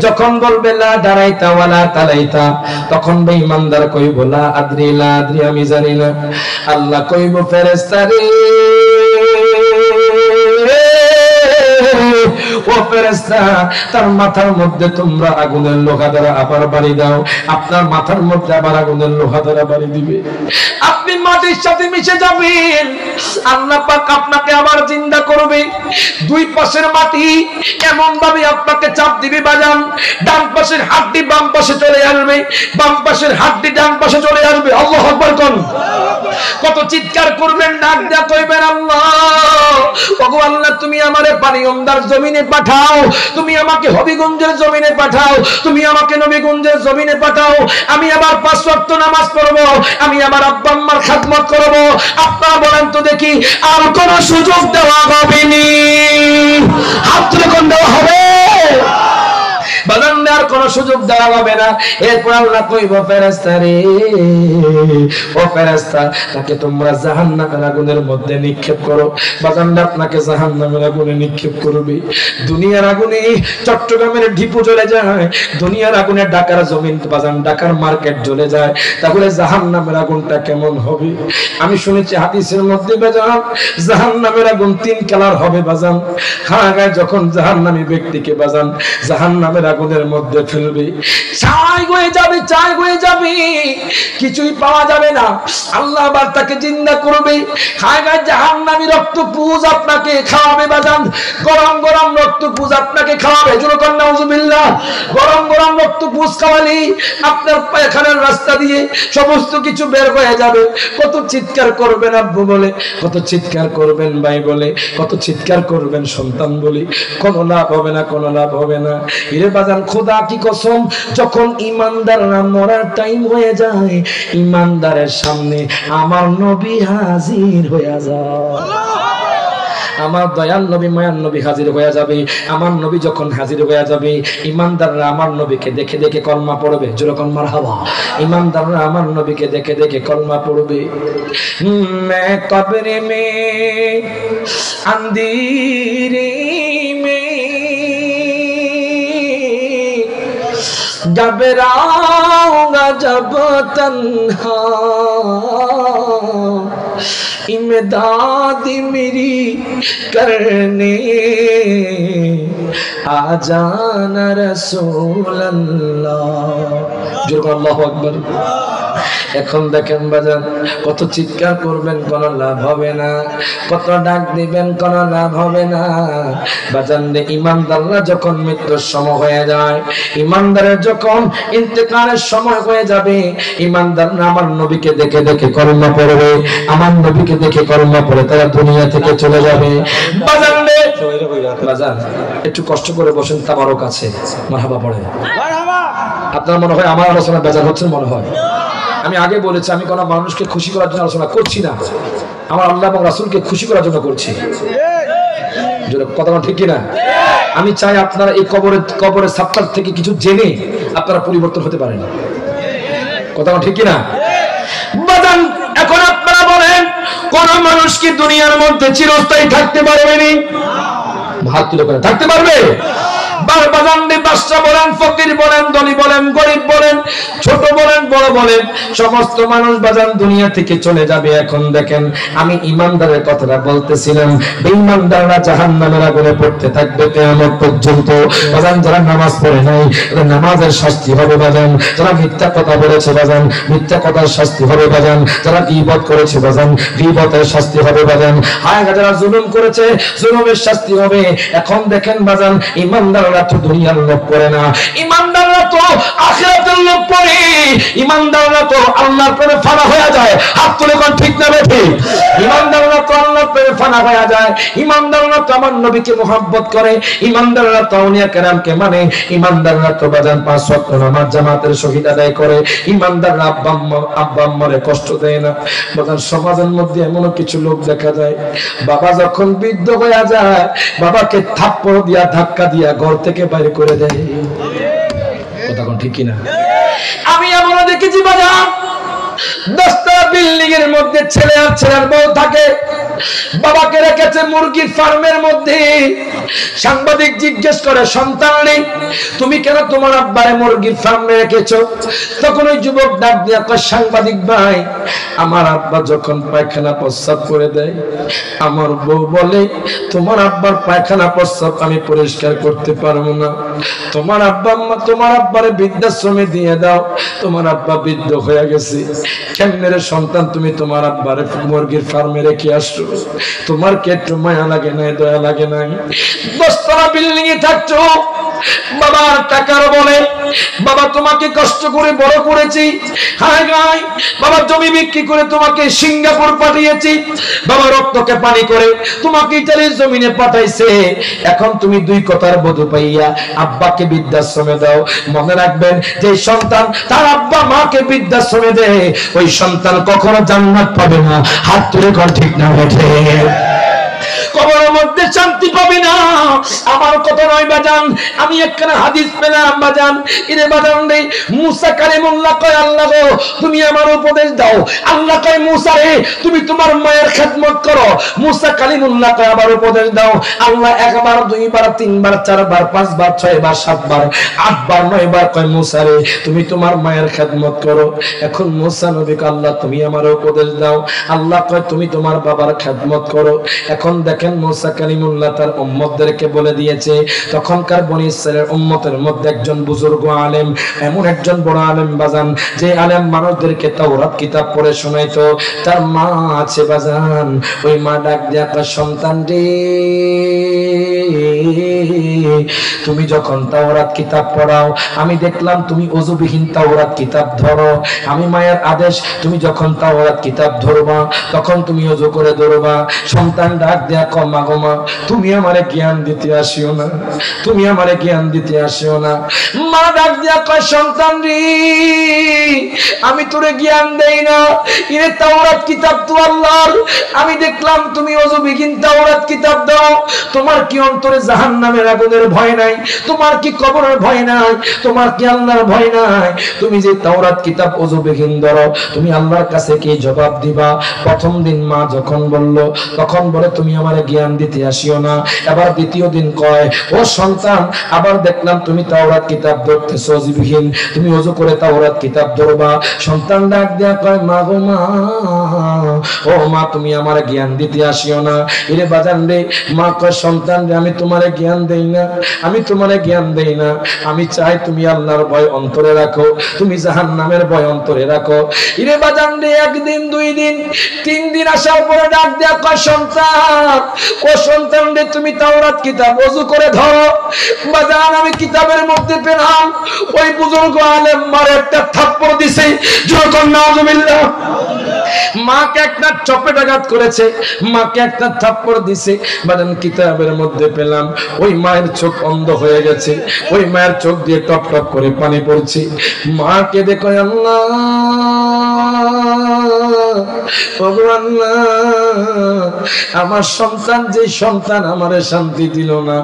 যখন বলবে লা দাঁড়াইতা ওয়ালা তালাইতা, তখন বেঈমানদার কইব লা আদরি আমি জানি না। আল্লাহ কইব ফেরেশতারে, ও ফেরেশতা, তার মাথার মধ্যে তোমরা আগুনের লোহা দ্বারা আবার বাড়ি দাও। আপনার মাথার মধ্যে আবার আগুনের লোহা দ্বারা বাড়ি দিবে, আপনি মাটির সাথে মিশে যাবেন। আল্লাহ পাক আপনাকে আবার জিন্দা করবে। দুই পাশের মাটি এমন ভাবে আপনাকে চাপ দিবে বাজান, ডান পাশের হাড্ডি বাম পাশে চলে আসবে, বাম পাশের হাড্ডি ডান পাশে চলে আসবে। আল্লাহু আকবার কোন! কত চিৎকার করবেন, ডাক দেয়া কইবেন আল্লাহ, ওগো আল্লাহ, তুমি আমারে পানিয়ন্দার জমিনে পাঠাও, তুমি আমাকে হবিগঞ্জের জমিনে পাঠাও, তুমি আমাকে নবীগঞ্জের জমিনে পাঠাও। আমি আবার 5 ওয়াক্ত নামাজ পড়ব, আমি আমার আব্বা আম্মার খেদমত করব। আপনারা বলেন তো দেখি, আর কোন সুযোগ দেওয়া হবে নি? হাত তুলে কোন দেওয়া হবে? বাজান আর কোন সুযোগ দেওয়া হবে না। এরপর আল্লাহ কইব ফেরেশতারে, ও ফেরেশতা, তাকে তোমরা জাহান্নামের আগুনের মধ্যে নিক্ষেপ করো। বাজান আপনাকে জাহান্নামের আগুনে নিক্ষেপ করবে। দুনিয়ার আগুনে চট্টগ্রামের ঢিপু জ্বলে যায়, দুনিয়ার আগুনে ঢাকার জমিন বাজান, ঢাকার মার্কেট জ্বলে যায়, তাহলে জাহান্নামের আগুনটা কেমন হবে? আমি শুনেছি হাদিসের মধ্যে বাজান, জাহান্নামের আগুন 3 কালার হবে বাজান। খাগায় যখন জাহান্নামী ব্যক্তিকে বাজান জাহান্নামের আগুনের মধ্যে ফেলবে, ছাই হয়ে যাবে, ছাই হয়ে যাবে, কিছুই পাওয়া যাবে না। আল্লাহ আবার তাকে জিন্দা করবে, খাগায় জাহান্নামী রক্ত পুজ আপনাকে খাওয়াবে বাজান, গরম গরম রক্ত পুজ আপনাকে খাওয়াবে। জোরে নাউজুবিল্লাহ। গরম গরম রক্ত পুজ খাওয়ালি আপনার পায়খানার রাস্তা দিয়ে সমস্ত কিছু বের হয়ে যাবে। কত চিৎকার করবেন আব্বু বলে, কত চিৎকার করবেন ভাই বলে, কত চিৎকার করবেন সন্তান বলে, কোনো লাভ হবে না, কোনো লাভ হবে না। এর বাজান খোদা কি কসম, যখন ইমানদাররা মরার টাইম হয়ে যায়, ইমানদারের সামনে আমার নবী হাজির হয়ে যায়। আমার দয়াল নবী মায়ার নবী হাজির হয়ে যাবে। আমার নবী যখন হাজির হয়ে যাবে, ইমানদাররা আমার নবীকে দেখে দেখে কলমা পড়বে। যেরকম মারহাবা, ইমানদাররা আমার নবীকে দেখে দেখে কলমা পড়বে। मैं कब्र में अंधेरे में घबराऊंगा जब तन्हा, इमदाद मेरी करने आ जाना रसूल अल्लाह। जो अल्लाहु अकबर। এখন দেখেন বাজান, কত চিৎকার করবেন কোন লাভ হবে না, কত ডাক দিবেন কোন লাভ হবে না বাজান রে। ইমানদাররা যখন মৃত্যুর সময় হয়ে যায়, ইমানদারের যখন ইন্তেকালের সময় হয়ে যাবে, ইমানদাররা আমার নবীকে দেখে দেখে কলমা পড়বে, আমার নবীকে দেখে কলমা পড়ে তারা দুনিয়া থেকে চলে যাবে। বাজান রে, বাজান একটু কষ্ট করে বসেন তাবারক আছে, মারহাবা পড়ে। আপনার মনে হয় আমার আলোচনা বেজার হচ্ছে মনে হয়। আমি আগে বলেছি, আমি কোনো মানুষকে খুশি করার জন্য আলোচনা করছি না, আমার আল্লাহ এবং রাসূলকে খুশি করার জন্য করছি। কথা ঠিক কিনা? আমি চাই আপনারা এই কবরের সাপ্তাহ থেকে কিছু জেনে আপনারা পরিবর্তন হতে পারেন। কথা ঠিক কিনা? বাদান, এখন আপনারা বলেন, কোন মানুষ কি দুনিয়ার মধ্যে চিরস্থায়ী থাকতে পারবে না? হাত তুলে করে থাকতে পারবে? বাদশা বলেন, ফকির বলেন, ধনী বলেন, গরিব বলেন, ছোট বলেন, বড় বলেন, সমস্ত মানুষ বাজান দুনিয়া থেকে চলে যাবে। এখন দেখেন, আমি ইমানদারের কথাটা বলতেছিলাম, বেঈমানদাররা জাহান্নামের আগুনে পড়তে থাকবে কিয়ামত পর্যন্ত। বাজান যারা নামাজ পড়ে নাই, নামাজের শাস্তি হবে বাজান। যারা মিথ্যা কথা বলেছে বাজান, মিথ্যা কথার শাস্তি হবে বাজান। যারা গীবত করেছে বাজান, গীবতের শাস্তি হবে বাজান। হায় যারা জুলুম করেছে, জুলুমের শাস্তি হবে। এখন দেখেন বাজান, ইমানদাররা তো দুনিয়ার লোক করে না, ইমানদাররা তো আখিরাতের লোক করে। ইমানদাররা তো আল্লাহর প্রেমে ফানা হয়ে যায়। হাত তুলে কোন ঠিক না বেঠি? ইমানদাররা তো আল্লাহর প্রেমে ফানা হয়ে যায়। ইমানদাররা তো আমার নবীকে মুহাব্বত করে। ইমানদাররা তো আউলিয়া কেরামকে মানে। ইমানদাররা তো বাজান 5 ওয়াক্ত নামাজ জামাতের সহিত আদায় করে। ইমানদাররা আব্বা আম্মারে কষ্ট দেয় না। বাজান সমাজের মধ্যে এমন কিছু লোক দেখা যায়, বাবা যখন বৃদ্ধ হয়ে যায়, বাবাকে থাপ্পড় দিয়া ধাক্কা দিয়া ঘর থেকে বাইরে করে দেয়। কথা কোন ঠিক কিনা? আমি এমন দেখেছি বাজার, 10টা বিল্ডিং এর মধ্যে ছেলে আর ছেলের বউ থাকে, বাবাকে রেখেছে মুরগির ফার্মের মধ্যে। সাংবাদিক জিজ্ঞেস করে, সন্তান নেই, তুমি কেন তোমার আব্বারে মুরগির ফার্মে রেখেছো? তখন ওই যুবক ডাক দিয়া কয়, সাংবাদিক ভাই, আমার আব্বা যখন পায়খানা প্রস্রাব করে দেয়, আমার বউ বলে তোমার আব্বার পায়খানা প্রস্রাব আমি পরিষ্কার করতে পারবো না, তোমার আব্বারে বৃদ্ধাশ্রমে দিয়ে দাও, তোমার আব্বা বৃদ্ধ হয়ে গেছে। কেমনে রে সন্তান, তুমি তোমার আব্বারে মুরগির ফার্মে রেখে আসছো, তোমার কি একটু মায়া লাগে নাই, দয়া লাগে নাই? 10তলা বিল্ডিং এ থাকছো, বাবার টাকার বলে, বাবা তোমাকে কষ্ট করে বড় করেছি, হায় গায় বাবা জমি বিক্রি করে তোমাকে সিঙ্গাপুর পাঠিয়েছি, বাবা রক্তকে পানি করে তোমাকে ইতালির জমিনে পাঠাইছে। এখন তুমি 2 কথার বধূ পাইয়া আব্বাকে বৃদ্ধাশ্রমে দাও। মনে রাখবেন, যে সন্তান তার আব্বা মাকে বৃদ্ধাশ্রমে দেয়, ওই সন্তান কখনো জান্নাত পাবে না। হাত তুলে কর ঠিক না বেঠে? কবরের মধ্যে শান্তি পাবে না। আমার কথা নয় বাজান, আমি একখানা হাদিস পেলাম বাজান, ইরে বাজান রে, মুসা কালিমুল্লাহ কয়, আল্লাহ গো তুমি আমার উপদেশ দাও। আল্লাহ কয়, মুসা রে তুমি তোমার মায়ের খেদমত করো। মুসা কালিমুল্লাহ কয়, আবার উপদেশ দাও। আল্লাহ 1 বার 2 বার 3 বার 4 বার 5 বার 6 বার 7 বার 8 বার 9 বার কয়, মুসা রে তুমি তোমার মায়ের খেদমত করো। এখন মুসা নবীকে আল্লাহ তুমি আমার উপদেশ দাও। আল্লাহ কয়, তুমি তোমার বাবার খেদমত করো। এখন দেখেন মুসা কালিমুল্লাহ তার উম্মতদেরকে বলে দিয়েছে। তখনকার বনি ইসরাইলের উম্মতের মধ্যে একজন বুজুর্গ আলেম, এমন একজন বড় আলেম বাজান, যে আলেম মানুষদেরকে তাওরাত কিতাব পড়ে শোনাইতো। তার মা আছে বাজান, ওই মা ডাক দিয়া কয়, সন্তান রে তুমি যখন তাওরাত কিতাব পড়াও, আমি দেখলাম তুমি ওযুবিহীন তাওরাত কিতাব ধরো। আমি মায়ের আদেশ, তুমি যখন তাওরাত কিতাব ধরবা তখন তুমি ওযু করে ধরবা। সন্তান ডাক দেয়া কয় মা গো মা তুমি আমারে জ্ঞান দিতে আসিও না, তুমি আমারে জ্ঞান দিতে আসিও না। মা ডাক দিয়া কয় সন্তান রে আমি তোরে জ্ঞান দেই না, এর তাওরাত কিতাব তো আল্লাহর, আমি দেখলাম তুমি ওযুবিহীন তাওরাত কিতাব দাও, তোমার কি অন্তরে জাহান্নামের আগুনের ভয় নাই, তোমার কি কবরের ভয় নাই, তোমার কি আল্লাহর ভয় নাই, তুমি যে তাওরাত কিতাব ওযুবিহীন ধরো তুমি আল্লাহর কাছে কি জবাব দিবা? প্রথম দিন মা যখন বলল তখন বলে তুমি আমারে জ্ঞান দিতে আসিও না। এবার দ্বিতীয় দিন কয় ও সন্তান আবার দেখলাম তুমি তাওরাত কিতাব ধরতেছো ওযুবিহীন, তুমি ওযু করে তাওরাত কিতাব ধরবা। সন্তান ডাক দেয়া কয় মা গো মা ও মা তুমি আমারে জ্ঞান দিতে আসিও না। এরে বাজান রে মা কয় সন্তান রে আমি তোমারে জ্ঞান দেই না, আমি তোমারে জ্ঞান দেই না, আমি চাই তুমি আল্লাহর ভয় অন্তরে রাখো, তুমি জাহান্নামের ভয় অন্তরে রাখো। এরে বাজান রে একদিন দুই দিন তিন দিন আসার পরে ডাক দেয়া কয় সন্তান ও সন্তান রে তুমি তাওরাত কিতাব ওযু করে ধরো। বাজান আমি কিতাবের মধ্যে পেলাম ওই বুজুর্গ আলেম মারে একটা থাপ্পড় দিছে, যখন নাউজুবিল্লাহ মাকে একটা চপেটাঘাত করেছে, মাকে একটা থাপ্পড় দিছে। বাজান কিতাবের মধ্যে পেলাম ওই মায়ের চোখ অন্ধ হয়ে গেছে, ওই মায়ের চোখ দিয়ে টপ টপ করে পানি পড়ছে। মাকে দেখো আল্লাহ ভগবান আমার সন্তান যে সন্তান আমারে শান্তি দিল না,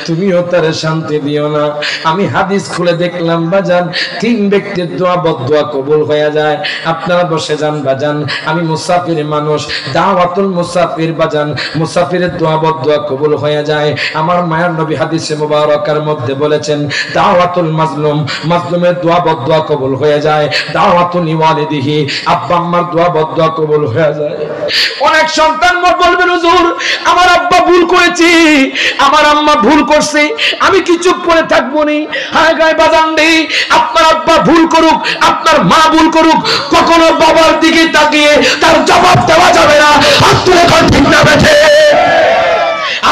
তুমিও তারে শান্তি দিও না। আমি হাদিস খুলে দেখলাম বাজান তিন ব্যক্তির দোয়া বদদোয়া কবুল হয়ে যায়। আপনারা বসে যান বাজান, আমি মুসাফির মানুষ, দাওয়াতুল মুসাফির বাজান, মুসাফিরের দোয়া বদদোয়া কবুল হয়ে যায়। আমার মায়ের নবী হাদিসে মুবারাকার মধ্যে বলেছেন দাওয়াতুল মাজলুম, মাজলুমের দোয়া বদদোয়া কবুল হয়ে যায়। দাওয়াতুল ওয়ালিদিহি, আব্বা আম্মার দোয়া বদদোয়া কবুল হয়ে যায়। অনেক সন্তান বলবেন হুজুর আমার আব্বা ভুল করেছে, আমার আম্মা ভুল করছে, আমি কি চুপ করে থাকবো নি? হায় গায়ে বাজান দেই আপনার আব্বা ভুল করুক, আপনার মা ভুল করুক, কখনো বাবার দিকে তাকিয়ে তার জবাব দেওয়া যাবে না। আপনার এখন ঠিক না বেঠে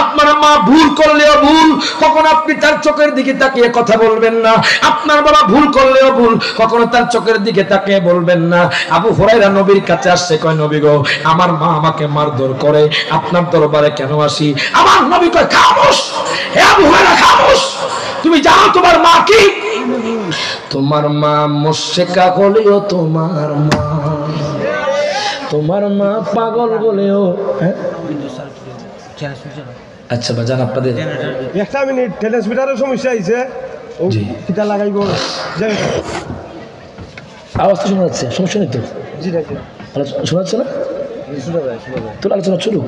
আপনার মা ভুল করলেও ভুল, কখনো আপনি তার চোখের দিকে তাকিয়ে কথা বলবেন না। আপনার বাবা ভুল করলেও ভুল, কখনো তার চোখের দিকে তাকিয়ে বলবেন না। আবু হুরায়রা নবীর কাছে আসছে, কয় নবী গো আমার মা আমাকে মারধর করে, আপনার দরবারে কেন আসি? আমার নবী কয় খামোশ, হে আবু হুরায়রা খামোশ, তুমি যাও তোমার মা কি? তোমার মা মুশরিকা হলেও তোমার মা, তোমার মা পাগল বলেও। আচ্ছা বাজান আপনাদের একটা মিনিট ট্রান্সমিটারের সমস্যা হয়েছে, ও কিটা লাগাইব আওয়াজ তো শোনা যাচ্ছে, সমস্যা নেই তো? জি না শোনা যাচ্ছে না? শোনা যায় শোনা যায়, তোর আলোচনা চলুক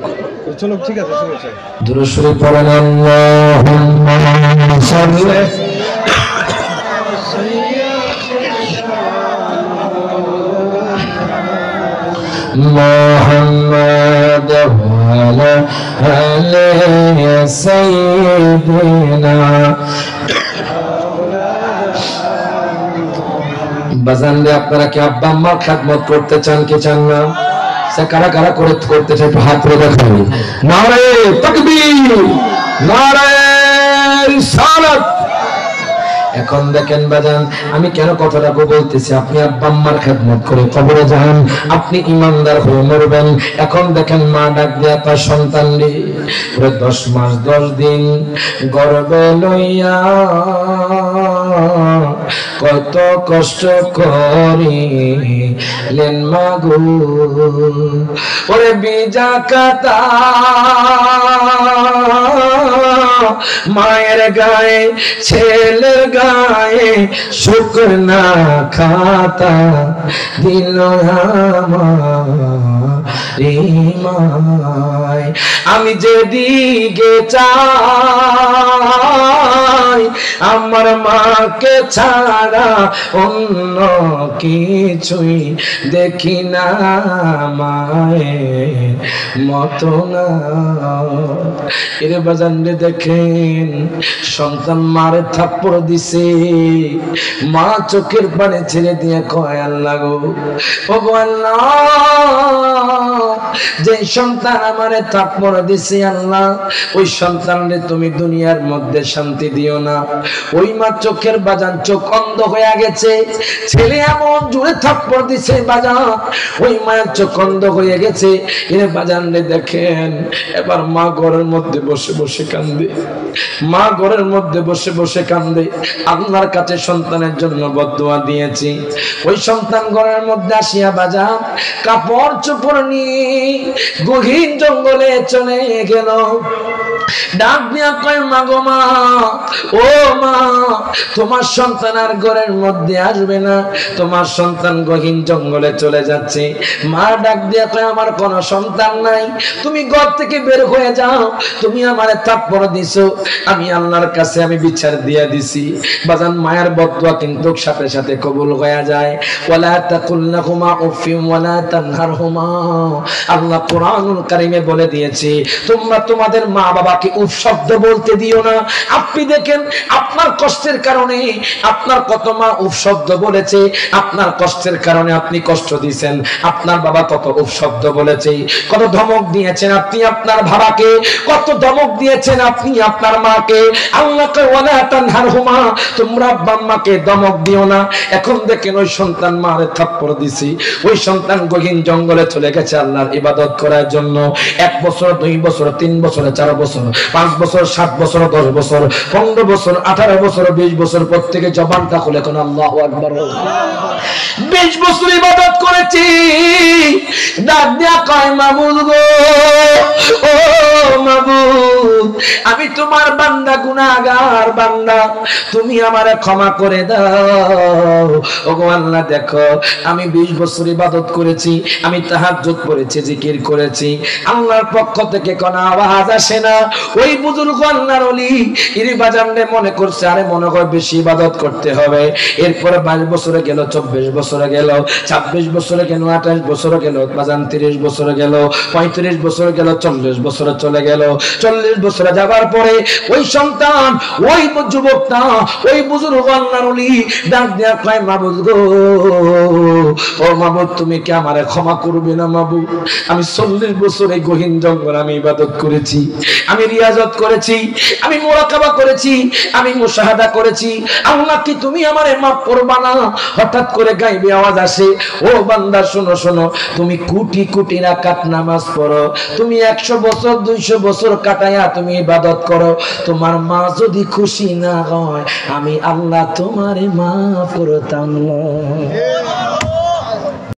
চলুক, ঠিক আছে সমস্যা। দুরূদ শরীফ পড়েন আল্লাহুম্মা সাল্লি মুহাম্মাদ ওয়া আলা সাইয়্যিদিনা। বাজানরে আপনারা কি আব্বা আম্মার খেদমত করতে চান কি চান না? সে কারা কারা করে করতে চাই হাত তুলে দেখাবি। নারে তাকবীর, নারে রিসালাত। এখন দেখেন বাজান আমি কেন কথাটা বলতেছি, আপনি আব্বা আম্মার খেদমত করে কবরে যান, আপনি ইমানদার হয়ে মরবেন। এখন দেখেন মা ডাক দেয়া তার সন্তান রে 10 মাস 10 দিন গর্ভে লইয়া কত কষ্ট করিলেন মা গো, ওরে বিজা কাতা মায়ের গায়ে ছেলের গায়ে শুকর না খাতা দিল আমার। আমি যেদিকে চাই আমার মাকে ছাড়া অন্য কিছুই দেখি না, মায়ের মতো না। এর বাজান রে দেখেন সন্তান মারে থাপ্পড় দিছে, মা চোখের পানি ছেড়ে দিয়ে কয় আল্লাহ গো ওগো আল্লাহ, যে সন্তান আমারে থাপ্পড় দিছে আল্লাহ ওই সন্তানরে তুমি দুনিয়ার মধ্যে শান্তি দিও না। ওই মা চোখের ছেলের বাজান চোখ অন্ধ হয়ে গেছে, ছেলে এমন জোরে থাপ্পড় দিছে বাজান, ওই মায়ের চোখ অন্ধ হয়ে গেছে। এর বাজান রে দেখেন, এবার মা ঘরের মধ্যে বসে বসে কান্দে, মা ঘরের মধ্যে বসে বসে কান্দে। আল্লাহর কাছে সন্তানের জন্য বদদুয়া দিয়েছি, ওই সন্তান ঘরের মধ্যে আসিয়া বাজান কাপড় চোপড় নিয়ে গহীন জঙ্গলে চলে গেল। ডাক দিয়া কয় মা গো মা, ও মা, তোমার সন্তান আর ঘরের মধ্যে আসবে না, তোমার সন্তান গহীন জঙ্গলে চলে যাচ্ছে। মা ডাক দিয়া কয় আমার কোনো সন্তান নাই, তুমি ঘর থেকে বের হয়ে যাও, তুমি আমারে থাপ্পড় দিছো, আমি আল্লাহর কাছে আমি বিচার দিয়া দিছি। বাজান মায়ের বদদুয়া কিন্তু সাথে সাথে কবুল হয়ে যায়। ওয়ালা তাকুল লাহুমা উফিন ওয়ালা তানহারহুমা, আল্লাহ কোরআনুল কারীমে বলে দিয়েছে তোমরা তোমাদের মা বাবাকে উফ শব্দ বলতে দিও না। আপনি দেখেন আপনার কষ্টের কারণে আপনার কত মা উফ শব্দ বলেছে, আপনার কষ্টের কারণে আপনি কষ্ট দিয়েছেন, আপনার বাবা কত উফ শব্দ বলেছে, কত ধমক দিয়েছেন আপনি আপনার বাবাকে, কত ধমক দিয়েছেন আপনি আপনার মাকে। আল্লাহ কয় ওয়ালা তানহারহুমা, তোমরা আব্বা আম্মাকে ধমক দিও না। এখন দেখেন ওই সন্তান মারে থাপ্পড় দিছি, ওই সন্তান গহীন জঙ্গলে চলে গেছে আল্লাহর ইবাদত করার জন্য। 1 বছর 2 বছর 3 বছর 4 বছর 5 বছর 7 বছর 10 বছর 15 বছর 18 বছর 20 বছর প্রত্যেকে জবানটা খুলে কোন আল্লাহু আকবার। 20 বছর ইবাদত করেছি, ডাক দিয়া কয় মাবুদ গো, ও মাবুদ, আমি তোমার বান্দা, গুনাহগার বান্দা, তুমি আমারে ক্ষমা করে দাও। ওগো আল্লাহ দেখো আমি 20 বছর ইবাদত করেছি, আমি তাহাজ্জুদ পড়েছি, জিকির করেছি, আল্লাহর পক্ষ থেকে কোনো আওয়াজ আসে না। ওই বুজুর্গ আল্লাহর ওলি ইনি বাজানরে মনে করছে আরে মনে হয় বেশি ইবাদত করতে হবে। এরপরে 22 বছরে গেল, 24 বছরে গেল, 26 বছরে গেল, 28 বছরে গেল, বাজান 30 বছরে গেল, 35 বছরে গেল, 40 বছরে চলে গেল। 40 বছরে যাবার পরে ওই সন্তান, ওই যুবকটা, ওই বুজুর্গ আল্লাহর ওলি ডাক দিয়া কয় মাবুদ গো, ও মাবুদ তুমি কি আমারে ক্ষমা করবে না মাবুদ? আমি 40 বছর এই গহীন জঙ্গল আমি ইবাদত করেছি, আমি রিয়াজত করেছি, আমি মুরাকাবা করেছি, আমি মুশাহাদা করেছি, আল্লাহ কি তুমি আমারে মাফ করবা না? হঠাৎ করে গাইবে আওয়াজ আসে, ও বান্দা শোনো শোনো, তুমি কোটি কোটি রাকাত নামাজ পড়ো, তুমি 100 বছর 200 বছর কাটায়া তুমি ইবাদত করো, তোমার মা যদি খুশি না হয় আমি আল্লাহ তোমারে মাফ করতাম না।